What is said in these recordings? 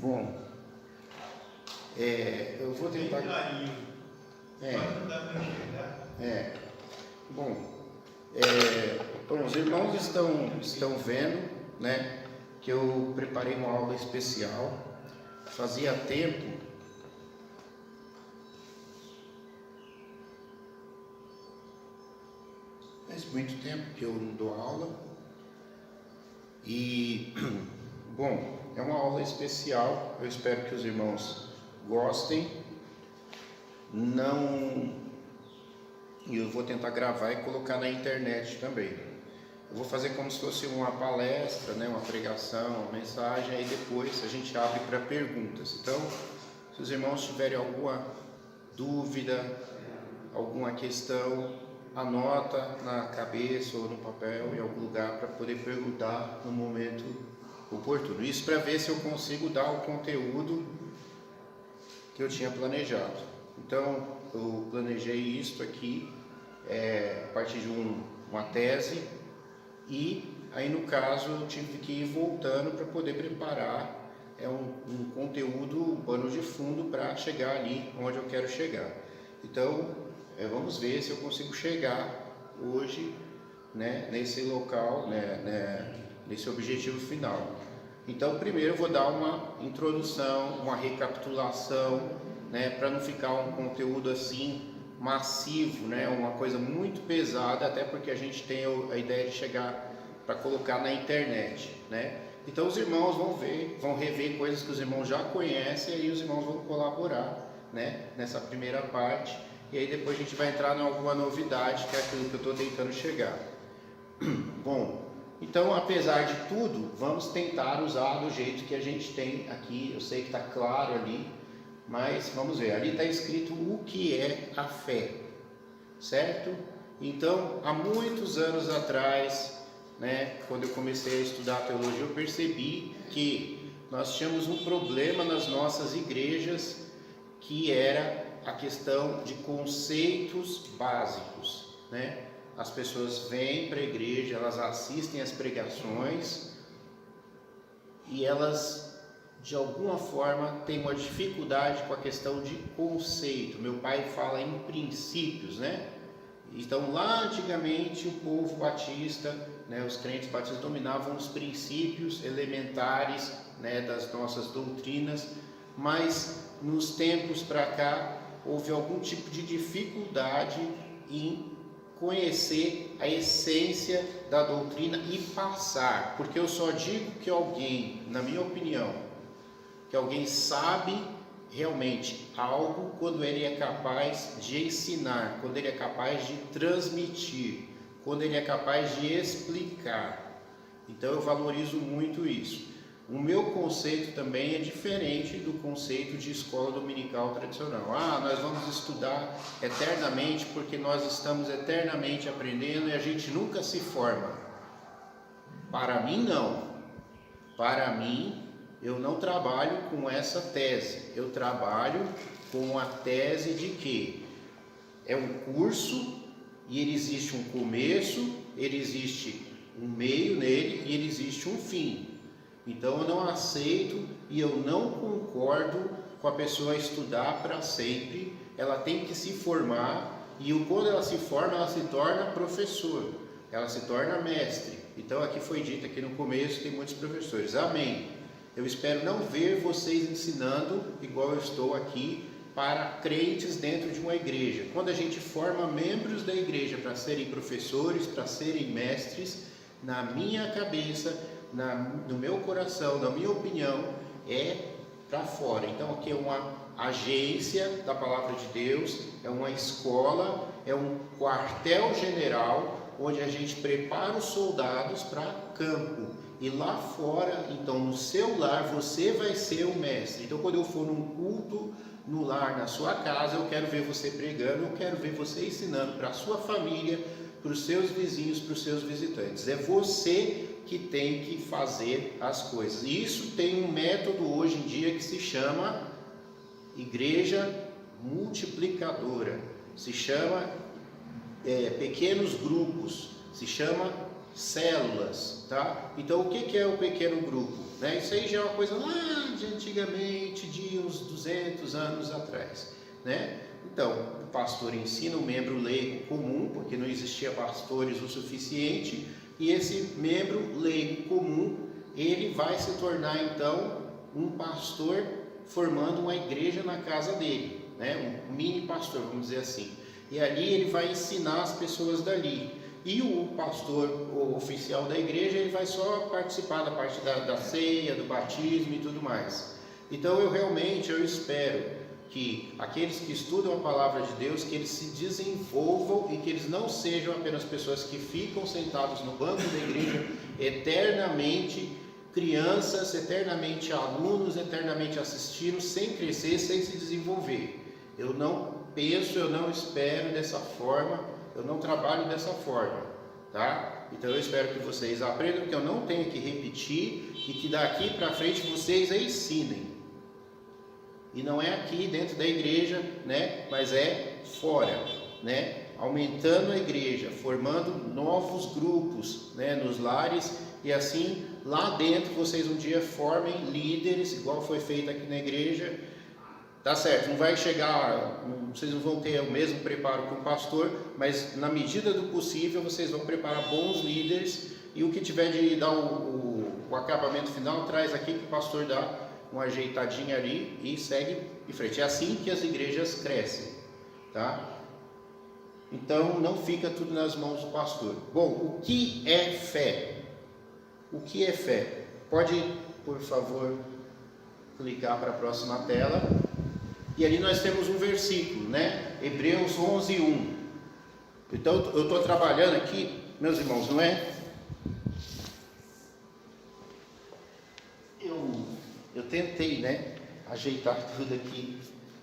Bom, eu vou tentar. Bom, os irmãos estão vendo, né, que eu preparei uma aula especial. Fazia tempo faz muito tempo que eu não dou aula e bom, é uma aula especial. Eu espero que os irmãos gostem. Eu vou tentar gravar e colocar na internet também. Eu vou fazer como se fosse uma palestra, né, uma pregação, uma mensagem, aí depois a gente abre para perguntas. Então, se os irmãos tiverem alguma dúvida, alguma questão, anota na cabeça ou no papel, em algum lugar, para poder perguntar no momento oportuno. Isso para ver se eu consigo dar o conteúdo que eu tinha planejado. Então, eu planejei isso aqui a partir de uma tese, e aí no caso eu tive que ir voltando para poder preparar um conteúdo, um pano de fundo para chegar ali onde eu quero chegar. Então vamos ver se eu consigo chegar hoje, né, nesse local, nesse objetivo final. Então primeiro eu vou dar uma introdução, uma recapitulação, né, para não ficar um conteúdo assim massivo, né, uma coisa muito pesada, até porque a gente tem a ideia de chegar para colocar na internet, né? Então os irmãos vão rever coisas que os irmãos já conhecem, e aí os irmãos vão colaborar, né, nessa primeira parte, e aí depois a gente vai entrar em alguma novidade, que é aquilo que eu estou tentando chegar. Bom, então apesar de tudo, vamos tentar usar do jeito que a gente tem aqui. Eu sei que está claro ali, mas vamos ver, ali está escrito o que é a fé, certo? Então, há muitos anos atrás, né, quando eu comecei a estudar teologia, eu percebi que nós tínhamos um problema nas nossas igrejas, que era a questão de conceitos básicos, né? As pessoas vêm para a igreja, elas assistem às pregações e elas de alguma forma tem uma dificuldade com a questão de conceito. Meu pai fala em princípios, né? Então lá antigamente o povo batista, né, os crentes batistas dominavam os princípios elementares, né, das nossas doutrinas, mas nos tempos para cá houve algum tipo de dificuldade em conhecer a essência da doutrina e passar, porque eu só digo que alguém, na minha opinião, que alguém sabe realmente algo quando ele é capaz de ensinar, quando ele é capaz de transmitir, quando ele é capaz de explicar. Então eu valorizo muito isso. O meu conceito também é diferente do conceito de escola dominical tradicional. Nós vamos estudar eternamente porque nós estamos eternamente aprendendo e a gente nunca se forma. Para mim não. Para mim, eu não trabalho com essa tese. Eu trabalho com a tese de que é um curso e ele existe um começo, ele existe um meio nele e ele existe um fim. Então eu não aceito e eu não concordo com a pessoa estudar para sempre. Ela tem que se formar, e quando ela se forma, ela se torna professor, ela se torna mestre. Então aqui foi dito aqui no começo, tem muitos professores. Amém. Eu espero não ver vocês ensinando igual eu estou aqui para crentes dentro de uma igreja. Quando a gente forma membros da igreja para serem professores, para serem mestres, na minha cabeça, no meu coração, na minha opinião, é para fora. Então aqui é uma agência da Palavra de Deus, é uma escola, é um quartel-general, onde a gente prepara os soldados para campo. E lá fora, então no seu lar, você vai ser o mestre. Então quando eu for num culto no lar, na sua casa, eu quero ver você pregando, eu quero ver você ensinando para a sua família, para os seus vizinhos, para os seus visitantes. É você que tem que fazer as coisas. E isso tem um método hoje em dia que se chama igreja multiplicadora, se chama pequenos grupos, se chama células, tá? Então, o que é o pequeno grupo? Né? Isso aí já é uma coisa lá de antigamente, de uns 200 anos atrás, né? Então, o pastor ensina o membro leigo comum, porque não existia pastores o suficiente, e esse membro leigo comum, ele vai se tornar então um pastor formando uma igreja na casa dele, né? Um mini pastor, vamos dizer assim. E ali ele vai ensinar as pessoas dali. E o pastor, o oficial da igreja, ele vai só participar da parte da ceia, do batismo e tudo mais. Então eu espero que aqueles que estudam a palavra de Deus, que eles se desenvolvam e que eles não sejam apenas pessoas que ficam sentados no banco da igreja eternamente, crianças, eternamente alunos, eternamente assistindo, sem crescer, sem se desenvolver. Eu não penso, eu não espero dessa forma, eu não trabalho dessa forma, tá? Então eu espero que vocês aprendam, que eu não tenho que repetir e que daqui para frente vocês ensinem. E não é aqui dentro da igreja, né? Mas é fora, né? Aumentando a igreja, formando novos grupos, né? Nos lares, e assim lá dentro vocês um dia formem líderes, igual foi feito aqui na igreja. Tá certo, não vai chegar, vocês não vão ter o mesmo preparo que o pastor, mas na medida do possível vocês vão preparar bons líderes, e o que tiver de dar o acabamento final, traz aqui que o pastor dá uma ajeitadinha ali e segue em frente. É assim que as igrejas crescem, tá? Então não fica tudo nas mãos do pastor. Bom, o que é fé? O que é fé? Pode, por favor, clicar para a próxima tela. E ali nós temos um versículo, né? Hebreus 11:1. Então eu estou trabalhando aqui, meus irmãos, não é? Eu tentei, né, ajeitar tudo aqui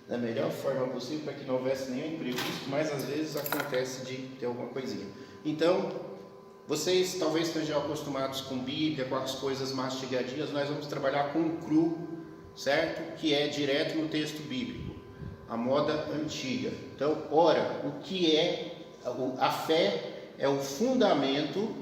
da melhor forma possível para que não houvesse nenhum imprevisto, mas às vezes acontece de ter alguma coisinha. Então, vocês talvez estejam acostumados com Bíblia, com as coisas mastigadinhas, nós vamos trabalhar com o cru, certo? Que é direto no texto bíblico, a moda antiga. Então, ora, o que é a fé? É o fundamento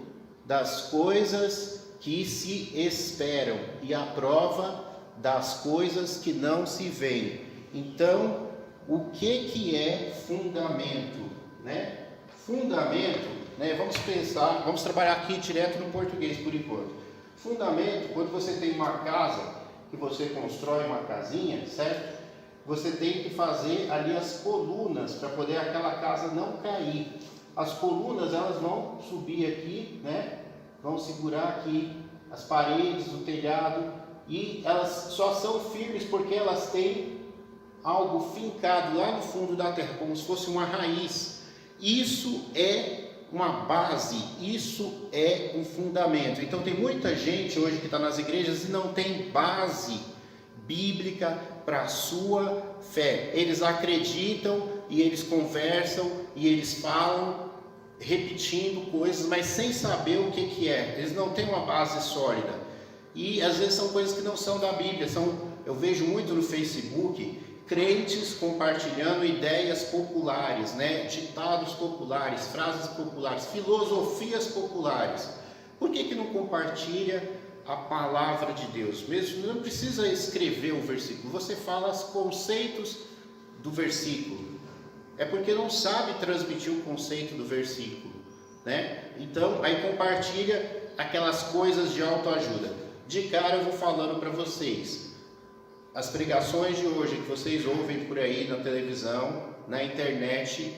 das coisas que se esperam e a prova das coisas que não se veem. Então, o que é fundamento, né? Fundamento, né? Vamos pensar, vamos trabalhar aqui direto no português por enquanto. Fundamento, quando você tem uma casa, que você constrói uma casinha, certo? Você tem que fazer ali as colunas para poder aquela casa não cair. As colunas, elas vão subir aqui, né? Vão segurar aqui as paredes, o telhado, e elas só são firmes porque elas têm algo fincado lá no fundo da terra, como se fosse uma raiz. Isso é uma base, isso é um fundamento. Então tem muita gente hoje que está nas igrejas e não tem base bíblica para a sua fé. Eles acreditam e eles conversam e eles falam repetindo coisas, mas sem saber o que é. Eles não têm uma base sólida. E às vezes são coisas que não são da Bíblia. Eu vejo muito no Facebook crentes compartilhando ideias populares, né? Ditados populares, frases populares, filosofias populares. Por que não compartilha a palavra de Deus? Mesmo não precisa escrever o versículo, você fala os conceitos do versículo. É porque não sabe transmitir o conceito do versículo, né? Então aí compartilha aquelas coisas de autoajuda. De cara eu vou falando para vocês, as pregações de hoje que vocês ouvem por aí na televisão, na internet,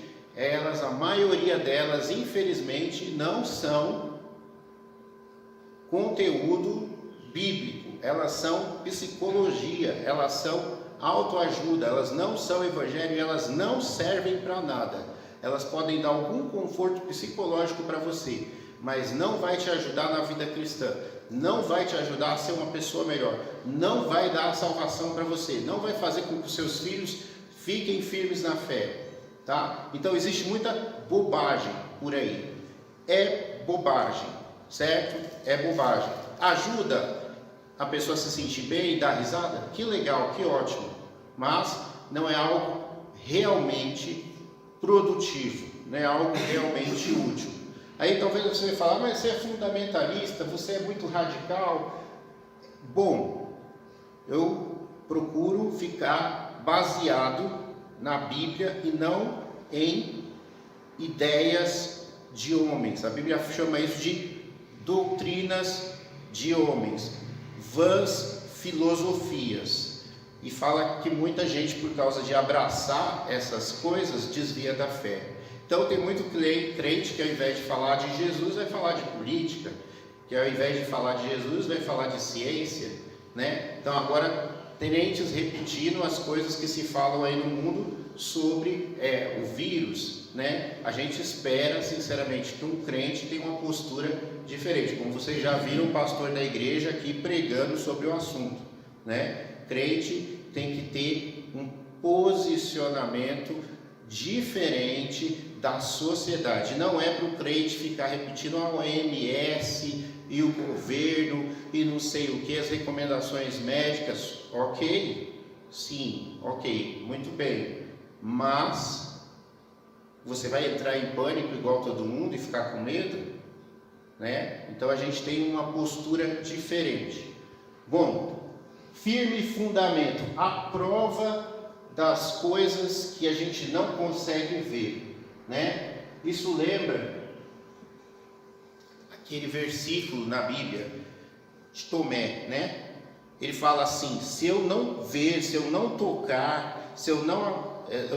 a maioria delas, infelizmente, não são conteúdo bíblico, elas são psicologia, elas são autoajuda, elas não são evangelho e elas não servem para nada. Elas podem dar algum conforto psicológico para você, mas não vai te ajudar na vida cristã, não vai te ajudar a ser uma pessoa melhor, não vai dar a salvação para você, não vai fazer com que os seus filhos fiquem firmes na fé, tá? Então existe muita bobagem por aí, é bobagem, certo? É bobagem. Ajuda a pessoa a se sentir bem e dar risada? Que legal, que ótimo, mas não é algo realmente produtivo, não é algo realmente útil. Aí talvez você vai falar, mas você é fundamentalista, você é muito radical. Bom, eu procuro ficar baseado na Bíblia e não em ideias de homens. A Bíblia chama isso de doutrinas de homens, vãs filosofias, e fala que muita gente, por causa de abraçar essas coisas, desvia da fé. Então tem muito crente que ao invés de falar de Jesus vai falar de política, que ao invés de falar de Jesus vai falar de ciência, né? Então agora crentes repetindo as coisas que se falam aí no mundo sobre o vírus, né? A gente espera sinceramente que um crente tenha uma postura diferente, como vocês já viram o pastor da igreja aqui pregando sobre o assunto, né? Crente tem que ter um posicionamento diferente da sociedade. Não é para o crente ficar repetindo a OMS e o governo e não sei o que, as recomendações médicas. Ok, sim, ok, muito bem, mas você vai entrar em pânico igual todo mundo e ficar com medo, né? Então a gente tem uma postura diferente. Bom, firme fundamento, a prova das coisas que a gente não consegue ver, né? Isso lembra aquele versículo na Bíblia de Tomé, né? Ele fala assim: se eu não ver, se eu não tocar, eu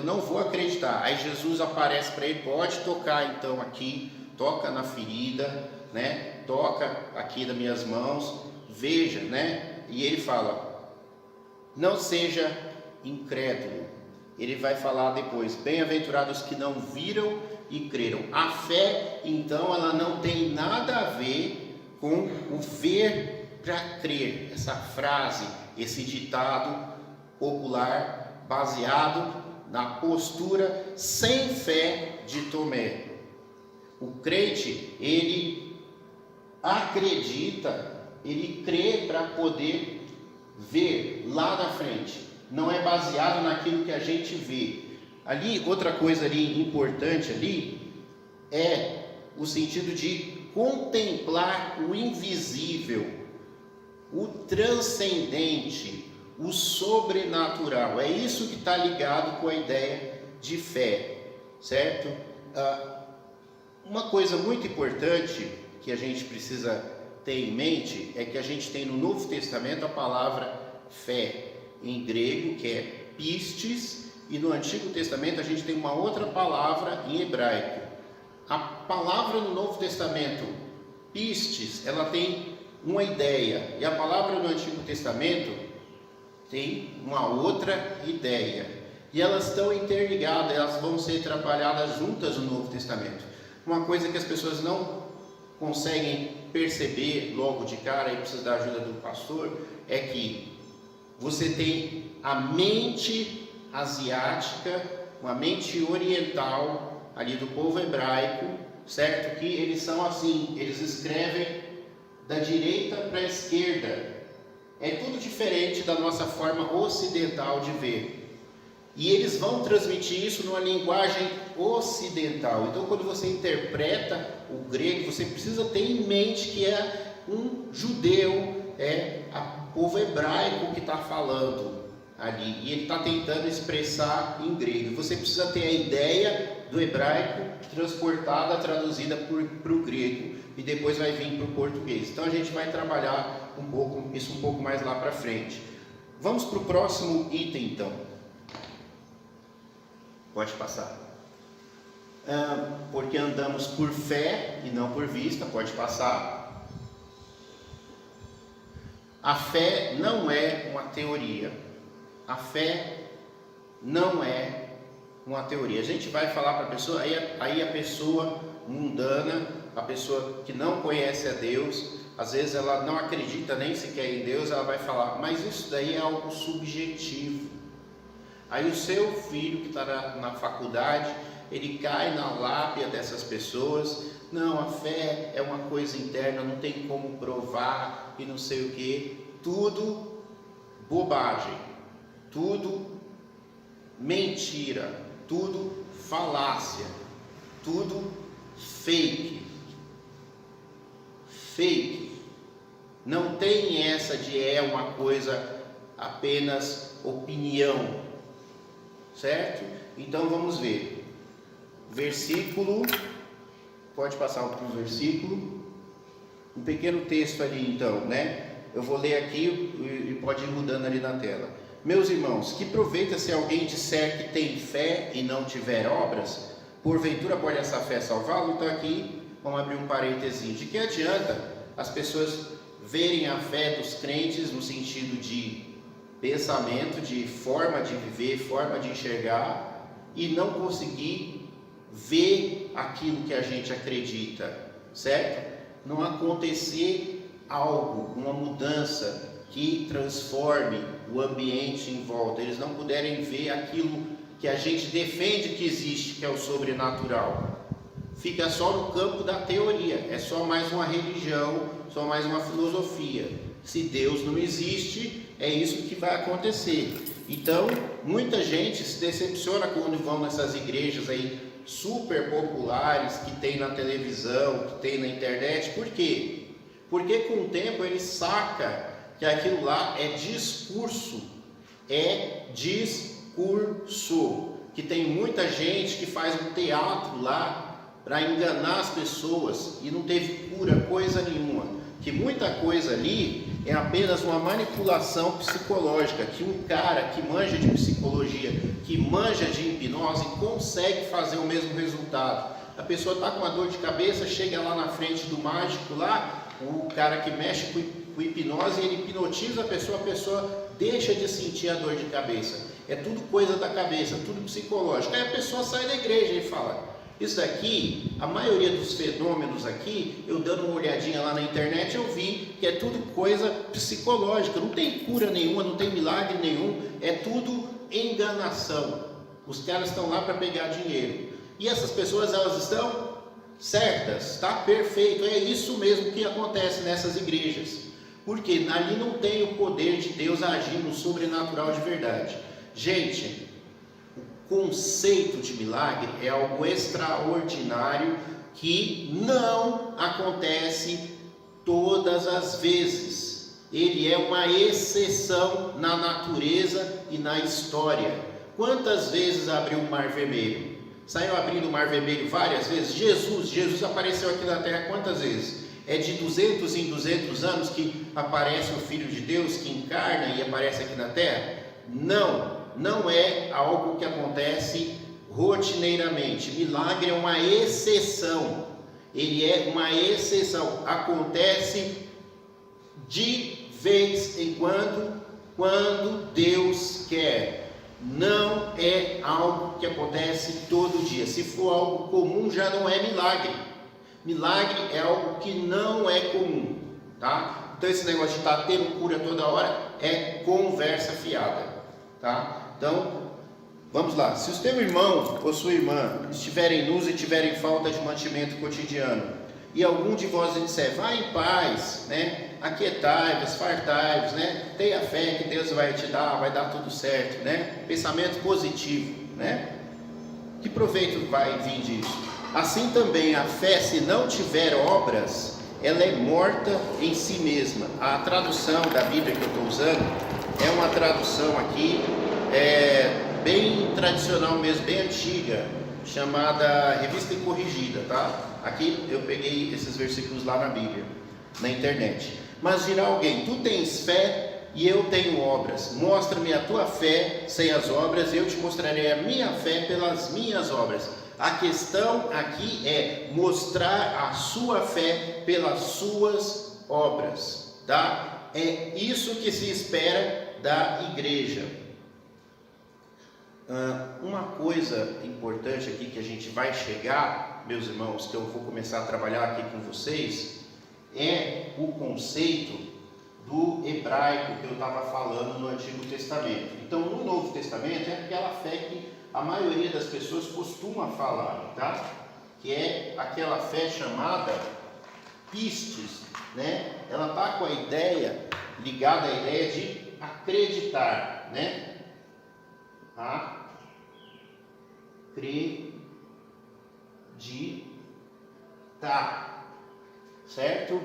não vou acreditar. Aí Jesus aparece para ele: pode tocar então aqui, toca na ferida, né? Toca aqui das minhas mãos, veja, né? E ele fala: não seja incrédulo. Ele vai falar depois: bem-aventurados que não viram e creram. A fé, então, ela não tem nada a ver com o ver para crer. Essa frase, esse ditado popular baseado na postura sem fé de Tomé. O crente, ele acredita, ele crê para poder ver lá na frente. Não é baseado naquilo que a gente vê. Ali, outra coisa ali importante ali é o sentido de contemplar o invisível, o transcendente, o sobrenatural. É isso que está ligado com a ideia de fé, certo? Uma coisa muito importante que a gente precisa ter em mente é que a gente tem no Novo Testamento a palavra fé em grego, que é pistes, e no Antigo Testamento a gente tem uma outra palavra em hebraico. A palavra no Novo Testamento, pistes, ela tem uma ideia, e a palavra no Antigo Testamento tem uma outra ideia, e elas estão interligadas, elas vão ser trabalhadas juntas no Novo Testamento. Uma coisa que as pessoas não conseguem perceber logo de cara, e precisa da ajuda do pastor, é que você tem a mente asiática, uma mente oriental ali do povo hebraico, certo? Que eles são assim, eles escrevem da direita para a esquerda. É tudo diferente da nossa forma ocidental de ver. E eles vão transmitir isso numa linguagem ocidental. Então, quando você interpreta o grego, você precisa ter em mente que é um judeu, é o povo hebraico que está falando ali, e ele está tentando expressar em grego. Você precisa ter a ideia do hebraico transportada, traduzida para o grego, e depois vai vir para o português. Então a gente vai trabalhar isso um pouco mais lá para frente. Vamos para o próximo item então. Pode passar. Porque andamos por fé e não por vista. Pode passar. A fé não é uma teoria. A fé não é uma teoria. A gente vai falar para a pessoa, aí a pessoa mundana, a pessoa que não conhece a Deus, às vezes ela não acredita nem sequer em Deus, ela vai falar: mas isso daí é algo subjetivo. Aí o seu filho que está na faculdade, ele cai na lábia dessas pessoas: não, a fé é uma coisa interna, não tem como provar e não sei o que. Tudo bobagem, tudo mentira, tudo falácia, tudo fake. fake. Não tem essa de é uma coisa apenas opinião, certo? Então vamos ver. Versículo, pode passar para o versículo. Um pequeno texto ali então, né? Eu vou ler aqui e pode ir mudando ali na tela. Meus irmãos, que proveita se alguém disser que tem fé e não tiver obras? Porventura pode essa fé salvá-lo? Então aqui, vamos abrir um parênteses. De que adianta as pessoas verem a fé dos crentes no sentido de pensamento, de forma de viver, forma de enxergar, e não conseguir ver aquilo que a gente acredita, certo? Não acontecer algo, uma mudança que transforme o ambiente em volta, eles não puderem ver aquilo que a gente defende que existe, que é o sobrenatural. Fica só no campo da teoria, é só mais uma religião, só mais uma filosofia. Se Deus não existe, é isso que vai acontecer. Então, muita gente se decepciona quando vão nessas igrejas aí super populares que tem na televisão, que tem na internet. Por quê? Porque com o tempo ele saca que aquilo lá é discurso, que tem muita gente que faz um teatro lá para enganar as pessoas e não teve cura coisa nenhuma, que muita coisa ali é apenas uma manipulação psicológica, que um cara que manja de psicologia, que manja de hipnose, consegue fazer o mesmo resultado. A pessoa está com uma dor de cabeça, chega lá na frente do mágico lá, o cara que mexe com hipnose, ele hipnotiza a pessoa deixa de sentir a dor de cabeça. É tudo coisa da cabeça, tudo psicológico. Aí a pessoa sai da igreja e fala: isso daqui, a maioria dos fenômenos aqui, eu dando uma olhadinha lá na internet, eu vi que é tudo coisa psicológica, não tem cura nenhuma, não tem milagre nenhum, é tudo enganação. Os caras estão lá para pegar dinheiro. E essas pessoas, elas estão certas, está perfeito, é isso mesmo que acontece nessas igrejas. Porque ali não tem o poder de Deus agindo no sobrenatural de verdade. Gente, conceito de milagre é algo extraordinário que não acontece todas as vezes. Ele é uma exceção na natureza e na história. Quantas vezes abriu o Mar Vermelho? Saiu abrindo o Mar Vermelho várias vezes. Jesus apareceu aqui na terra quantas vezes? É de 200 em 200 anos que aparece o Filho de Deus, que encarna e aparece aqui na terra? Não é algo que acontece rotineiramente. Milagre é uma exceção. Ele é uma exceção. Acontece de vez em quando Deus quer. Não é algo que acontece todo dia. Se for algo comum, já não é milagre. Milagre é algo que não é comum, tá? Então esse negócio de estar tendo cura toda hora é conversa fiada, tá? Então, vamos lá. Se o seu irmão ou sua irmã estiverem nus e tiverem falta de mantimento cotidiano, e algum de vós disser: vá em paz, né? Aquietai-vos, fartai-vos, né? Tenha fé que Deus vai te dar, vai dar tudo certo, né? Pensamento positivo, né? Que proveito vai vir disso? Assim também a fé, se não tiver obras, ela é morta em si mesma. A tradução da Bíblia que eu estou usando é uma tradução aqui bem tradicional mesmo, bem antiga, chamada Revista e Corrigida, tá? Aqui eu peguei esses versículos lá na Bíblia, na internet. Mas dirá alguém: tu tens fé e eu tenho obras. Mostra-me a tua fé sem as obras, e eu te mostrarei a minha fé pelas minhas obras. A questão aqui é mostrar a sua fé pelas suas obras, tá? É isso que se espera da igreja. Uma coisa importante aqui que a gente vai chegar, meus irmãos, que eu vou começar a trabalhar aqui com vocês, é o conceito do hebraico que eu estava falando no Antigo Testamento. Então, no Novo Testamento é aquela fé que a maioria das pessoas costuma falar, tá? Que é aquela fé chamada pistis, né? Ela está com a ideia, ligada à ideia de acreditar, né? Acreditar, certo?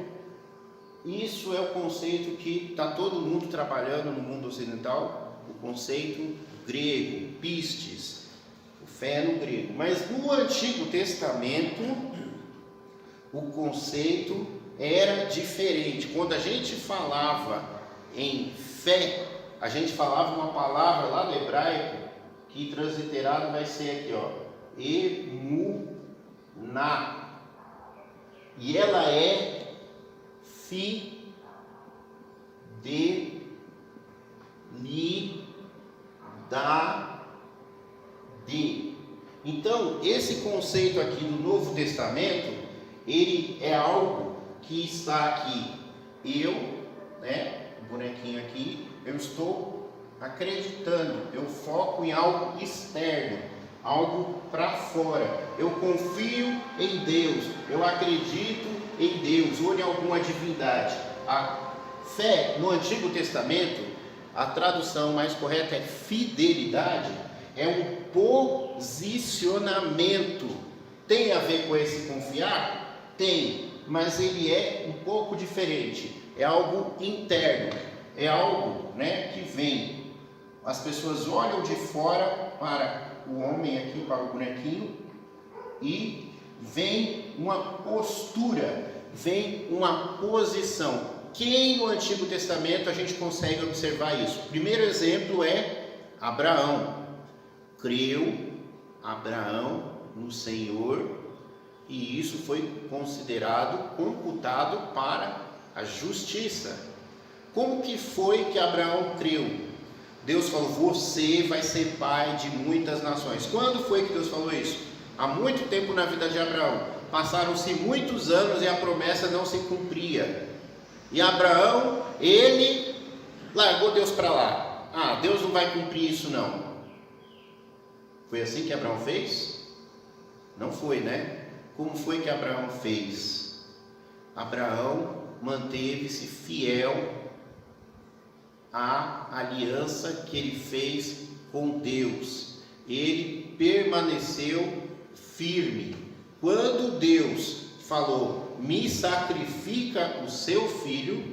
Isso é o conceito que está todo mundo trabalhando no mundo ocidental, o conceito grego, pistes, o fé no grego. Mas no Antigo Testamento, o conceito era diferente. Quando a gente falava em fé, a gente falava uma palavra lá do hebraico, que transliterado vai ser aqui, ó, emuná. E ela é fidelidade. Então, esse conceito aqui do Novo Testamento, ele é algo que está aqui. Eu, o bonequinho aqui, eu estou acreditando, eu foco em algo externo, algo para fora. Eu confio em Deus, eu acredito em Deus ou em alguma divindade. A fé no Antigo Testamento, a tradução mais correta é fidelidade, é um posicionamento. Tem a ver com esse confiar? Tem, mas ele é um pouco diferente. É algo interno, é algo que vem. As pessoas olham de fora para o homem aqui, para o bonequinho, e vem uma postura, vem uma posição. Quem no Antigo Testamento a gente consegue observar isso? O primeiro exemplo é Abraão. Creu Abraão no Senhor, e isso foi considerado, computado para a justiça. Como que foi que Abraão creu? Deus falou, você vai ser pai de muitas nações. Quando foi que Deus falou isso? Há muito tempo na vida de Abraão. Passaram-se muitos anos e a promessa não se cumpria. E Abraão, ele largou Deus para lá. Deus não vai cumprir isso não. Foi assim que Abraão fez? Não foi, né? Como foi que Abraão fez? Abraão manteve-se fiel à aliança que ele fez com Deus. Ele permaneceu firme. Quando Deus falou, me sacrifica o seu filho,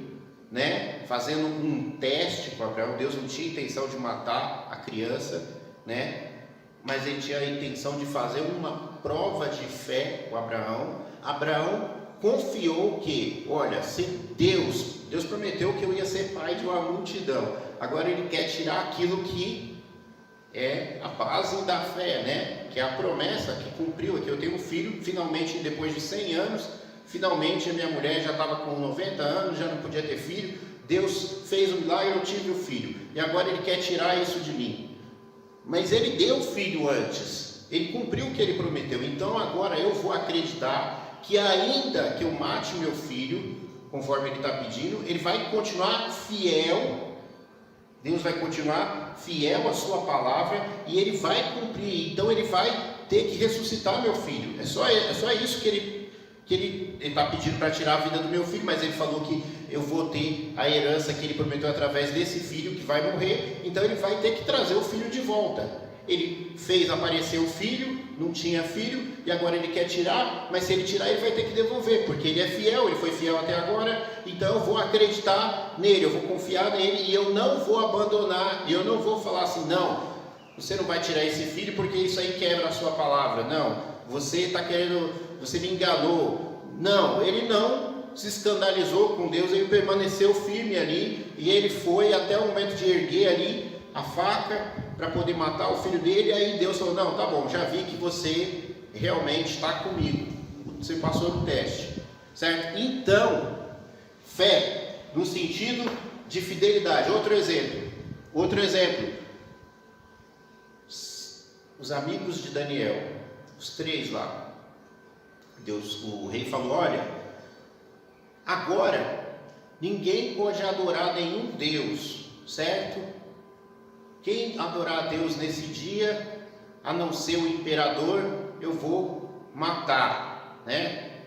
fazendo um teste com Abraão, Deus não tinha intenção de matar a criança, mas ele tinha a intenção de fazer uma prova de fé com Abraão. Abraão confiou que, olha, se Deus prometeu que eu ia ser pai de uma multidão, agora ele quer tirar aquilo que é a base da fé, que é a promessa que cumpriu, que eu tenho um filho, finalmente depois de 100 anos, finalmente a minha mulher já estava com 90 anos, já não podia ter filho, Deus fez um milagre, eu tive o filho, e agora ele quer tirar isso de mim. Mas ele deu o filho antes, ele cumpriu o que ele prometeu, então agora eu vou acreditar que ainda que eu mate meu filho, conforme ele está pedindo, ele vai continuar fiel, Deus vai continuar fiel à sua palavra, e ele vai cumprir, então ele vai ter que ressuscitar meu filho, é só isso que ele está pedindo para tirar a vida do meu filho, mas ele falou que eu vou ter a herança que ele prometeu através desse filho que vai morrer, então ele vai ter que trazer o filho de volta. Ele fez aparecer o filho, não tinha filho, e agora ele quer tirar, mas se ele tirar ele vai ter que devolver, porque ele é fiel, ele foi fiel até agora, então eu vou acreditar nele, eu vou confiar nele, e eu não vou abandonar, e eu não vou falar assim, não, você não vai tirar esse filho porque isso aí quebra a sua palavra, não, você está querendo, você me enganou, não, ele não se escandalizou com Deus, ele permaneceu firme ali, e ele foi até o momento de erguer ali a faca para poder matar o filho dele, e aí Deus falou, não, tá bom, já vi que você realmente está comigo, você passou no teste, certo? Então, fé, no sentido de fidelidade. Outro exemplo, os amigos de Daniel, os 3 lá, o rei falou, olha, agora ninguém pode adorar nenhum Deus, certo? Quem adorar a Deus nesse dia, a não ser o imperador, eu vou matar,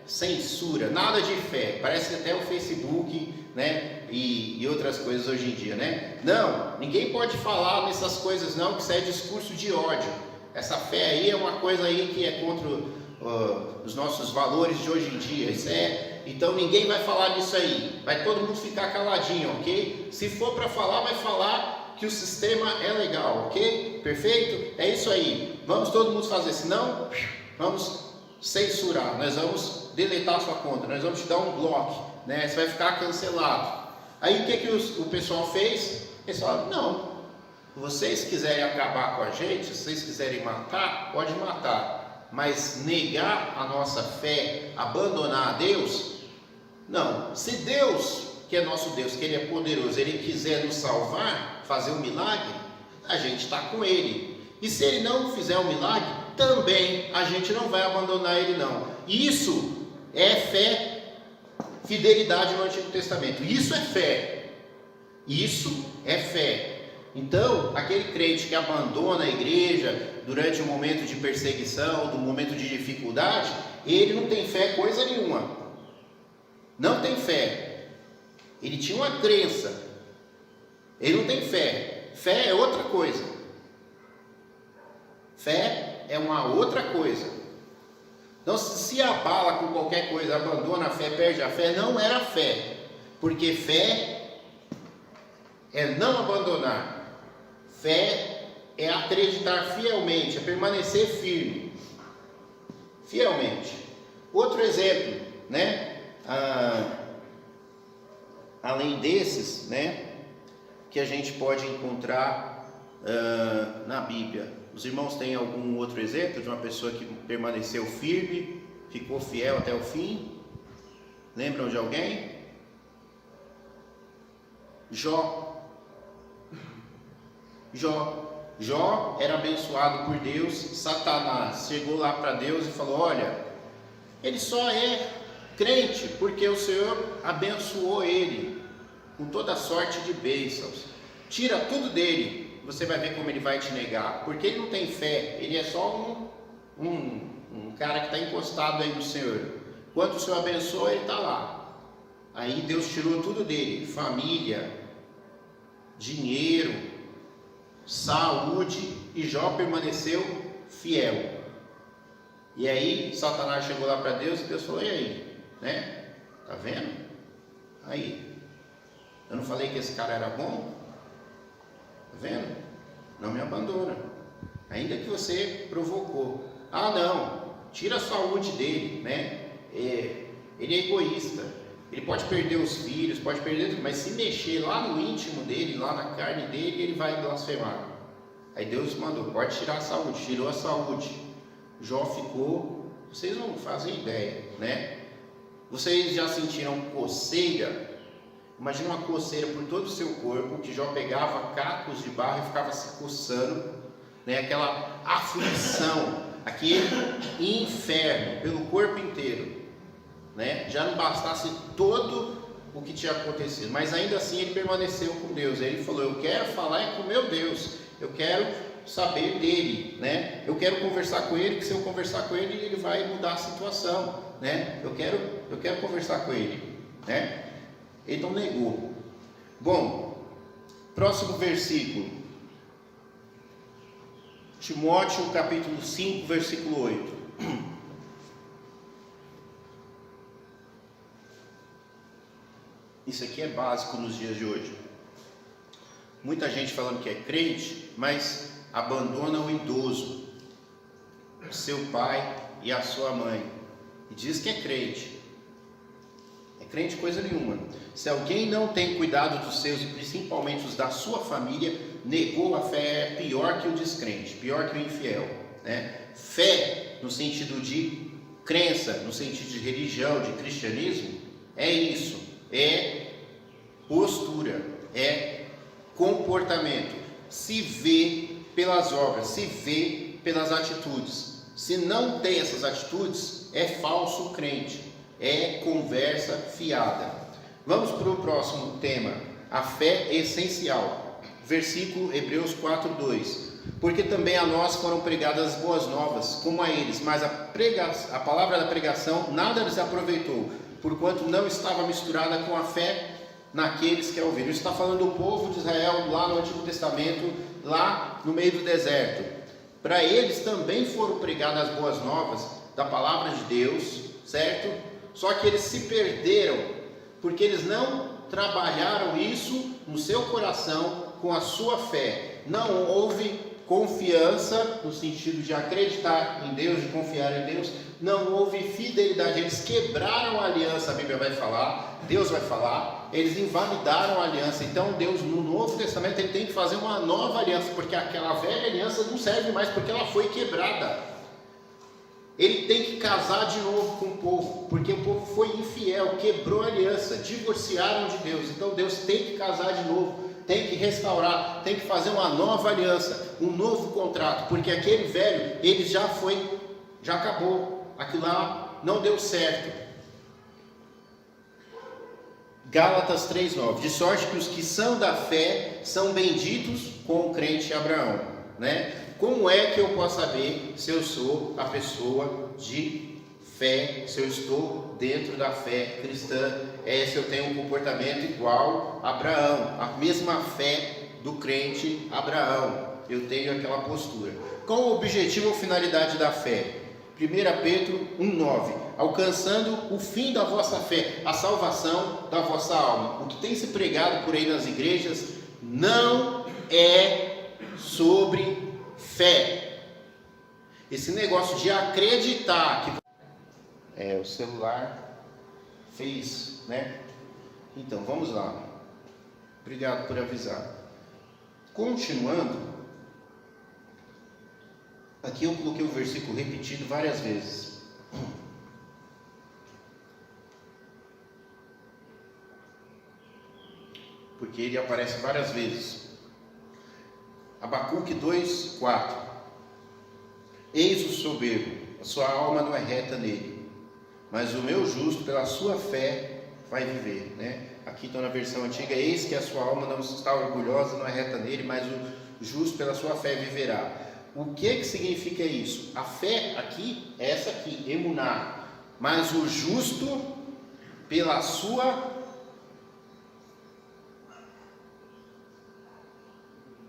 Censura, nada de fé, parece que até o Facebook, e outras coisas hoje em dia, Não, ninguém pode falar nessas coisas não, que isso é discurso de ódio. Essa fé aí é uma coisa aí que é contra os nossos valores de hoje em dia, isso é Então ninguém vai falar disso aí, vai todo mundo ficar caladinho, ok? Se for para falar, vai falar que o sistema é legal, ok? Perfeito? É isso aí, vamos todo mundo fazer, senão vamos censurar, nós vamos deletar a sua conta, nós vamos te dar um bloco, né? Você vai ficar cancelado. Aí o que o pessoal fez? Eles falaram, não, se vocês quiserem acabar com a gente, se vocês quiserem matar, pode matar, mas negar a nossa fé, abandonar a Deus, não. Se Deus, que é nosso Deus, que Ele é poderoso, Ele quiser nos salvar, fazer um milagre, a gente está com Ele. E se Ele não fizer um milagre, também a gente não vai abandonar Ele não. Isso é fé, fidelidade no Antigo Testamento. Isso é fé. Isso é fé. Então, aquele crente que abandona a igreja durante um momento de perseguição, do momento de dificuldade, ele não tem fé coisa nenhuma. Não tem fé. Ele tinha uma crença. Ele não tem fé. Fé é outra coisa. Fé é uma outra coisa. Então, se abala com qualquer coisa, abandona a fé, perde a fé, não era fé. Porque fé é não abandonar. Fé é acreditar fielmente, é permanecer firme. Fielmente. Outro exemplo, né? Além desses, né? Que a gente pode encontrar na Bíblia. Os irmãos têm algum outro exemplo de uma pessoa que permaneceu firme, ficou fiel até o fim? Lembram de alguém? Jó era abençoado por Deus. Satanás chegou lá para Deus e falou, olha, ele só é crente porque o Senhor abençoou ele com toda sorte de bênçãos. Tira tudo dele, você vai ver como ele vai te negar, porque ele não tem fé, ele é só um cara que está encostado aí no Senhor. Quando o Senhor abençoa, ele está lá. Aí Deus tirou tudo dele, família, dinheiro, saúde, e Jó permaneceu fiel. E aí Satanás chegou lá para Deus e Deus falou, e aí? Né? Tá vendo? Aí, eu não falei que esse cara era bom? Tá vendo? Não me abandona, ainda que você provocou. Ah não, tira a saúde dele, né? Ele é egoísta, ele pode perder os filhos, pode perder tudo, mas se mexer lá no íntimo dele, lá na carne dele, ele vai blasfemar. Aí Deus mandou, pode tirar a saúde, tirou a saúde. Jó ficou, vocês não fazem ideia, né? Vocês já sentiram coceira? Imagina uma coceira por todo o seu corpo, que Jó pegava cacos de barro e ficava se coçando, né? Aquela aflição, aquele inferno pelo corpo inteiro, né? Já não bastasse todo o que tinha acontecido, mas ainda assim ele permaneceu com Deus. Ele falou, eu quero falar com meu Deus, eu quero saber dele, né? Eu quero conversar com ele, que se eu conversar com ele, ele vai mudar a situação, né? Eu quero conversar com ele, né? Ele não negou. Bom, próximo versículo, Timóteo capítulo 5, versículo 8. Isso aqui é básico nos dias de hoje. Muita gente falando que é crente, mas abandona o idoso, o seu pai e a sua mãe, e diz que é crente. É crente coisa nenhuma. Se alguém não tem cuidado dos seus, e principalmente os da sua família, negou a fé, é pior que o descrente, pior que o infiel, né? Fé no sentido de crença, no sentido de religião, de cristianismo, é isso, é postura, é comportamento, se vê pelas obras, se vê pelas atitudes. Se não tem essas atitudes, é falso crente, é conversa fiada. Vamos para o próximo tema, a fé essencial. Versículo Hebreus 4:2. Porque também a nós foram pregadas as boas novas, como a eles, mas a palavra da pregação nada lhes aproveitou, porquanto não estava misturada com a fé naqueles que a ouviram. Isso está falando do povo de Israel lá no Antigo Testamento, lá no meio do deserto. Para eles também foram pregadas as boas novas da palavra de Deus, certo? Só que eles se perderam, porque eles não trabalharam isso no seu coração com a sua fé. Não houve confiança, no sentido de acreditar em Deus, de confiar em Deus. Não houve fidelidade, eles quebraram a aliança, a Bíblia vai falar, Deus vai falar, eles invalidaram a aliança. Então Deus no Novo Testamento ele tem que fazer uma nova aliança, porque aquela velha aliança não serve mais, porque ela foi quebrada. Ele tem que casar de novo com o povo, porque o povo foi infiel, quebrou a aliança, divorciaram de Deus. Então Deus tem que casar de novo, tem que restaurar, tem que fazer uma nova aliança, um novo contrato, porque aquele velho, ele já acabou, aquilo lá não deu certo. Gálatas 3:9, de sorte que os que são da fé são benditos com o crente Abraão, né? Como é que eu posso saber se eu sou a pessoa de fé, se eu estou dentro da fé cristã? Se eu tenho um comportamento igual a Abraão, a mesma fé do crente Abraão, eu tenho aquela postura. Qual o objetivo ou finalidade da fé? 1 Pedro 1:9, alcançando o fim da vossa fé, a salvação da vossa alma. O que tem se pregado por aí nas igrejas não é sobre fé. Esse negócio de acreditar que o celular fez, né? Então vamos lá. Obrigado por avisar. Continuando, aqui eu coloquei o versículo repetido várias vezes. Porque ele aparece várias vezes. Abacuque 2:4. Eis o soberbo, a sua alma não é reta nele, mas o meu justo pela sua fé vai viver, né? Aqui está na versão antiga, eis que a sua alma não está orgulhosa, não é reta nele, mas o justo pela sua fé viverá. O que significa isso? A fé aqui, essa aqui, emuná, mas o justo pela sua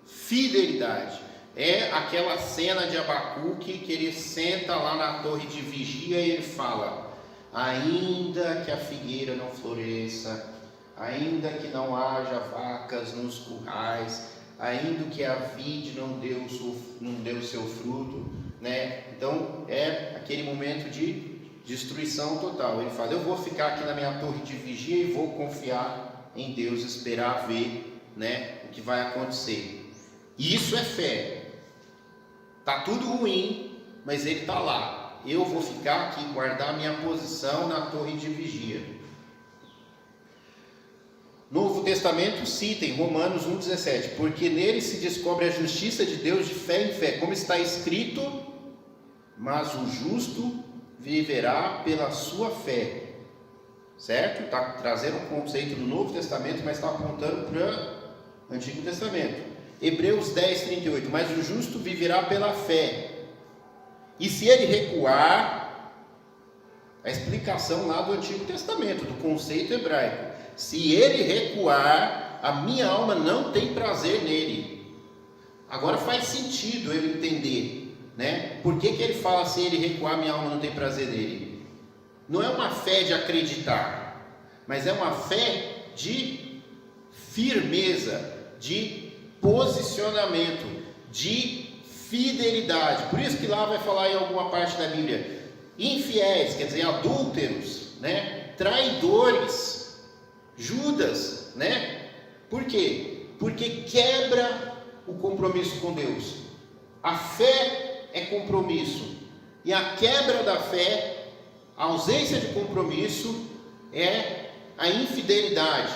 fidelidade. É aquela cena de Abacuque que ele senta lá na torre de vigia e ele fala: ainda que a figueira não floresça, ainda que não haja vacas nos currais, ainda que a vide não deu seu fruto, né? Então é aquele momento de destruição total. Ele fala: eu vou ficar aqui na minha torre de vigia e vou confiar em Deus, esperar ver, né, o que vai acontecer. Isso é fé. Tá tudo ruim, mas ele está lá. Eu vou ficar aqui, guardar minha posição na torre de vigia. Novo Testamento cita em Romanos 1,17, porque nele se descobre a justiça de Deus de fé em fé, como está escrito: mas o justo viverá pela sua fé. Certo? Está trazendo um conceito do Novo Testamento, mas está apontando para o Antigo Testamento. Hebreus 10:38, mas o justo viverá pela fé, e se ele recuar, a explicação lá do Antigo Testamento, do conceito hebraico, se ele recuar, a minha alma não tem prazer nele. Agora faz sentido eu entender, né? Por que ele fala: se ele recuar, minha alma não tem prazer nele? Não é uma fé de acreditar, mas é uma fé de firmeza, de posicionamento, de fidelidade. Por isso que lá vai falar em alguma parte da Bíblia: infiéis, quer dizer, adúlteros, né? Traidores, Judas, né? Por quê? Porque quebra o compromisso com Deus. A fé é compromisso, e a quebra da fé, a ausência de compromisso, é a infidelidade,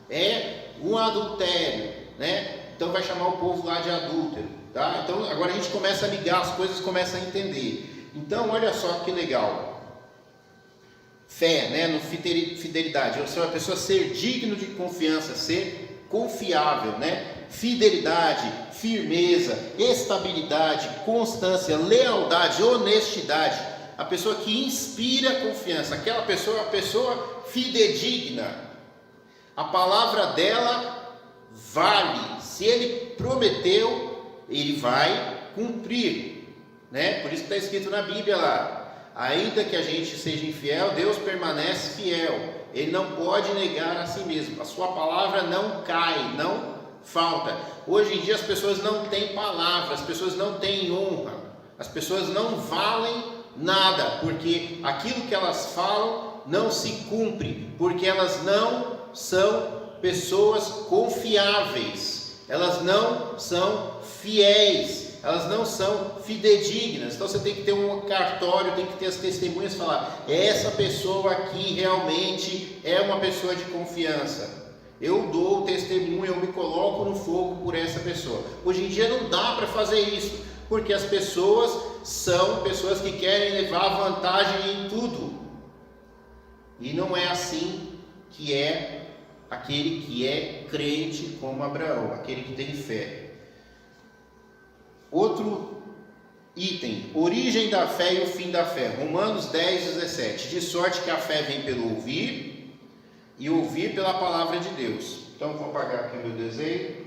é o adultério, né? Então vai chamar o povo lá de adúltero, tá? Então agora a gente começa a ligar as coisas, começa a entender. Então olha só que legal. Fé, né? No fidelidade. Eu sou uma pessoa ser digno de confiança, ser confiável, né? Fidelidade, firmeza, estabilidade, constância, lealdade, honestidade. A pessoa que inspira confiança, aquela pessoa é uma pessoa fidedigna. A palavra dela vale. Se ele prometeu, ele vai cumprir, né? Por isso que está escrito na Bíblia lá: Ainda que a gente seja infiel, Deus permanece fiel. Ele não pode negar a si mesmo. A sua palavra não cai, não falta. Hoje em dia as pessoas não têm palavra, as pessoas não têm honra, as pessoas não valem nada, porque aquilo que elas falam não se cumpre, porque elas não são pessoas confiáveis, elas não são fiéis, elas não são fidedignas. Então você tem que ter um cartório, tem que ter as testemunhas, falar, essa pessoa aqui realmente é uma pessoa de confiança. Eu dou testemunho, eu me coloco no fogo por essa pessoa. Hoje em dia não dá para fazer isso, porque as pessoas são pessoas que querem levar vantagem em tudo. E não é assim que é aquele que é crente como Abraão, aquele que tem fé. Outro item, origem da fé e o fim da fé. Romanos 10:17. De sorte que a fé vem pelo ouvir, e ouvir pela palavra de Deus. Então vou apagar aqui o meu desenho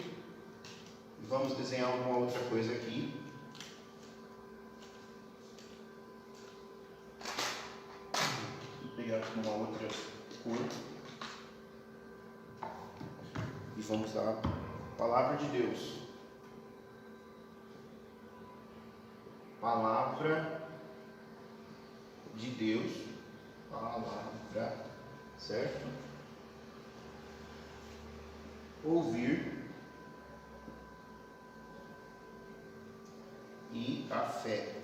e vamos desenhar alguma outra coisa aqui. Vou pegar aqui uma outra cor e vamos usar a palavra de Deus. Palavra de Deus, palavra, certo? Ouvir e a fé.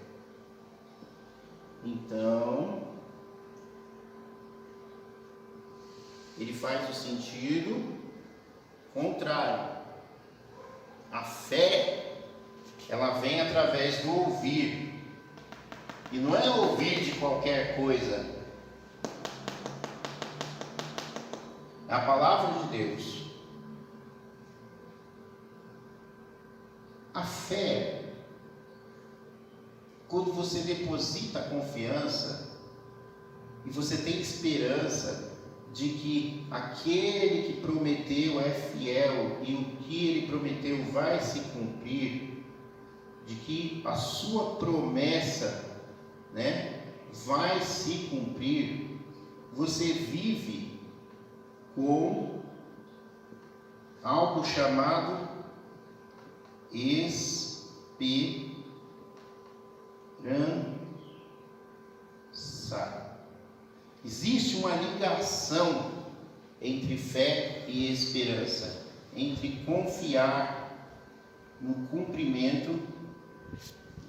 Então, ele faz o sentido contrário. A fé, ela vem através do ouvir. E não é ouvir de qualquer coisa. É a palavra de Deus. A fé, quando você deposita a confiança e você tem esperança de que aquele que prometeu é fiel e o que ele prometeu vai se cumprir, de que a sua promessa, vai se cumprir, você vive com algo chamado esperança. Existe uma ligação entre fé e esperança, entre confiar no cumprimento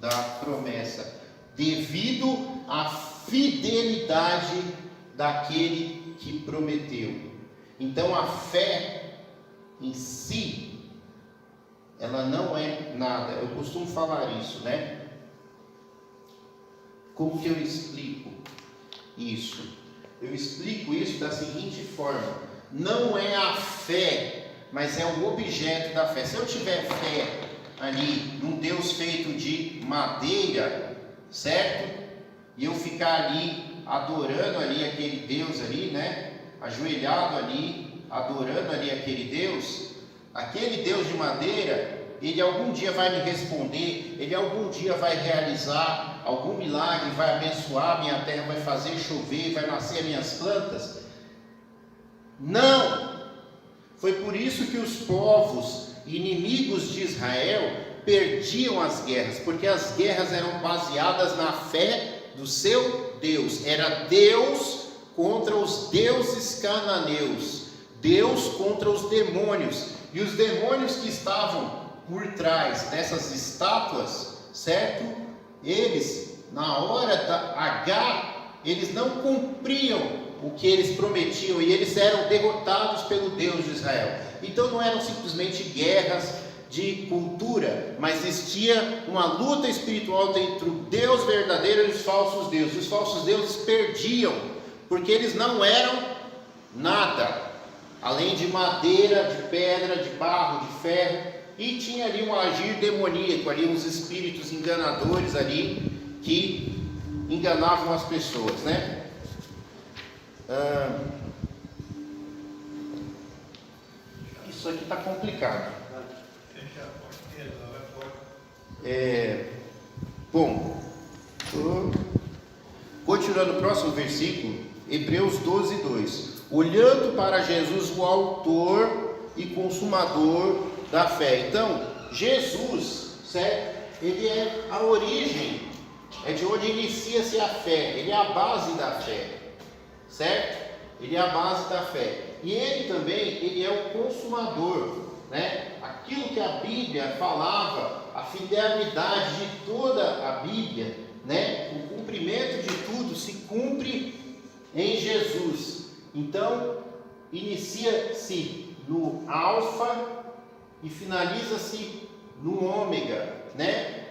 da promessa, devido à fidelidade daquele que prometeu. Então a fé em si, ela não é nada. Eu costumo falar isso, Como que eu explico isso? Eu explico isso da seguinte forma: não é a fé, mas é o objeto da fé. Se eu tiver fé ali num Deus feito de madeira, certo? E eu ficar ali adorando ali aquele Deus ali, ajoelhado ali, adorando ali aquele Deus de madeira, ele algum dia vai me responder, ele algum dia vai realizar algum milagre, vai abençoar minha terra, vai fazer chover, vai nascer minhas plantas? Não! Foi por isso que os povos inimigos de Israel perdiam as guerras, porque as guerras eram baseadas na fé do seu Deus. Era Deus contra os deuses cananeus, Deus contra os demônios, e os demônios que estavam por trás dessas estátuas, certo? Eles, na hora da H, eles não cumpriam o que eles prometiam, e eles eram derrotados pelo Deus de Israel. Então não eram simplesmente guerras de cultura, mas existia uma luta espiritual entre o Deus verdadeiro e os falsos deuses. Os falsos deuses perdiam, porque eles não eram nada, além de madeira, de pedra, de barro, de ferro, e tinha ali um agir demoníaco, ali uns espíritos enganadores ali, que enganavam as pessoas, Isso aqui está complicado. Bom, Continuando o próximo versículo, Hebreus 12, 2. Olhando para Jesus, o autor e consumador da fé. Então, Jesus, certo? Ele é a origem, é de onde inicia-se a fé, ele é a base da fé, certo? Ele é a base da fé. E ele também, ele é o consumador, né? Aquilo que a Bíblia falava, a fidelidade de toda a Bíblia, né? O cumprimento de tudo se cumpre em Jesus. Então, inicia-se no alfa e finaliza-se no ômega, né?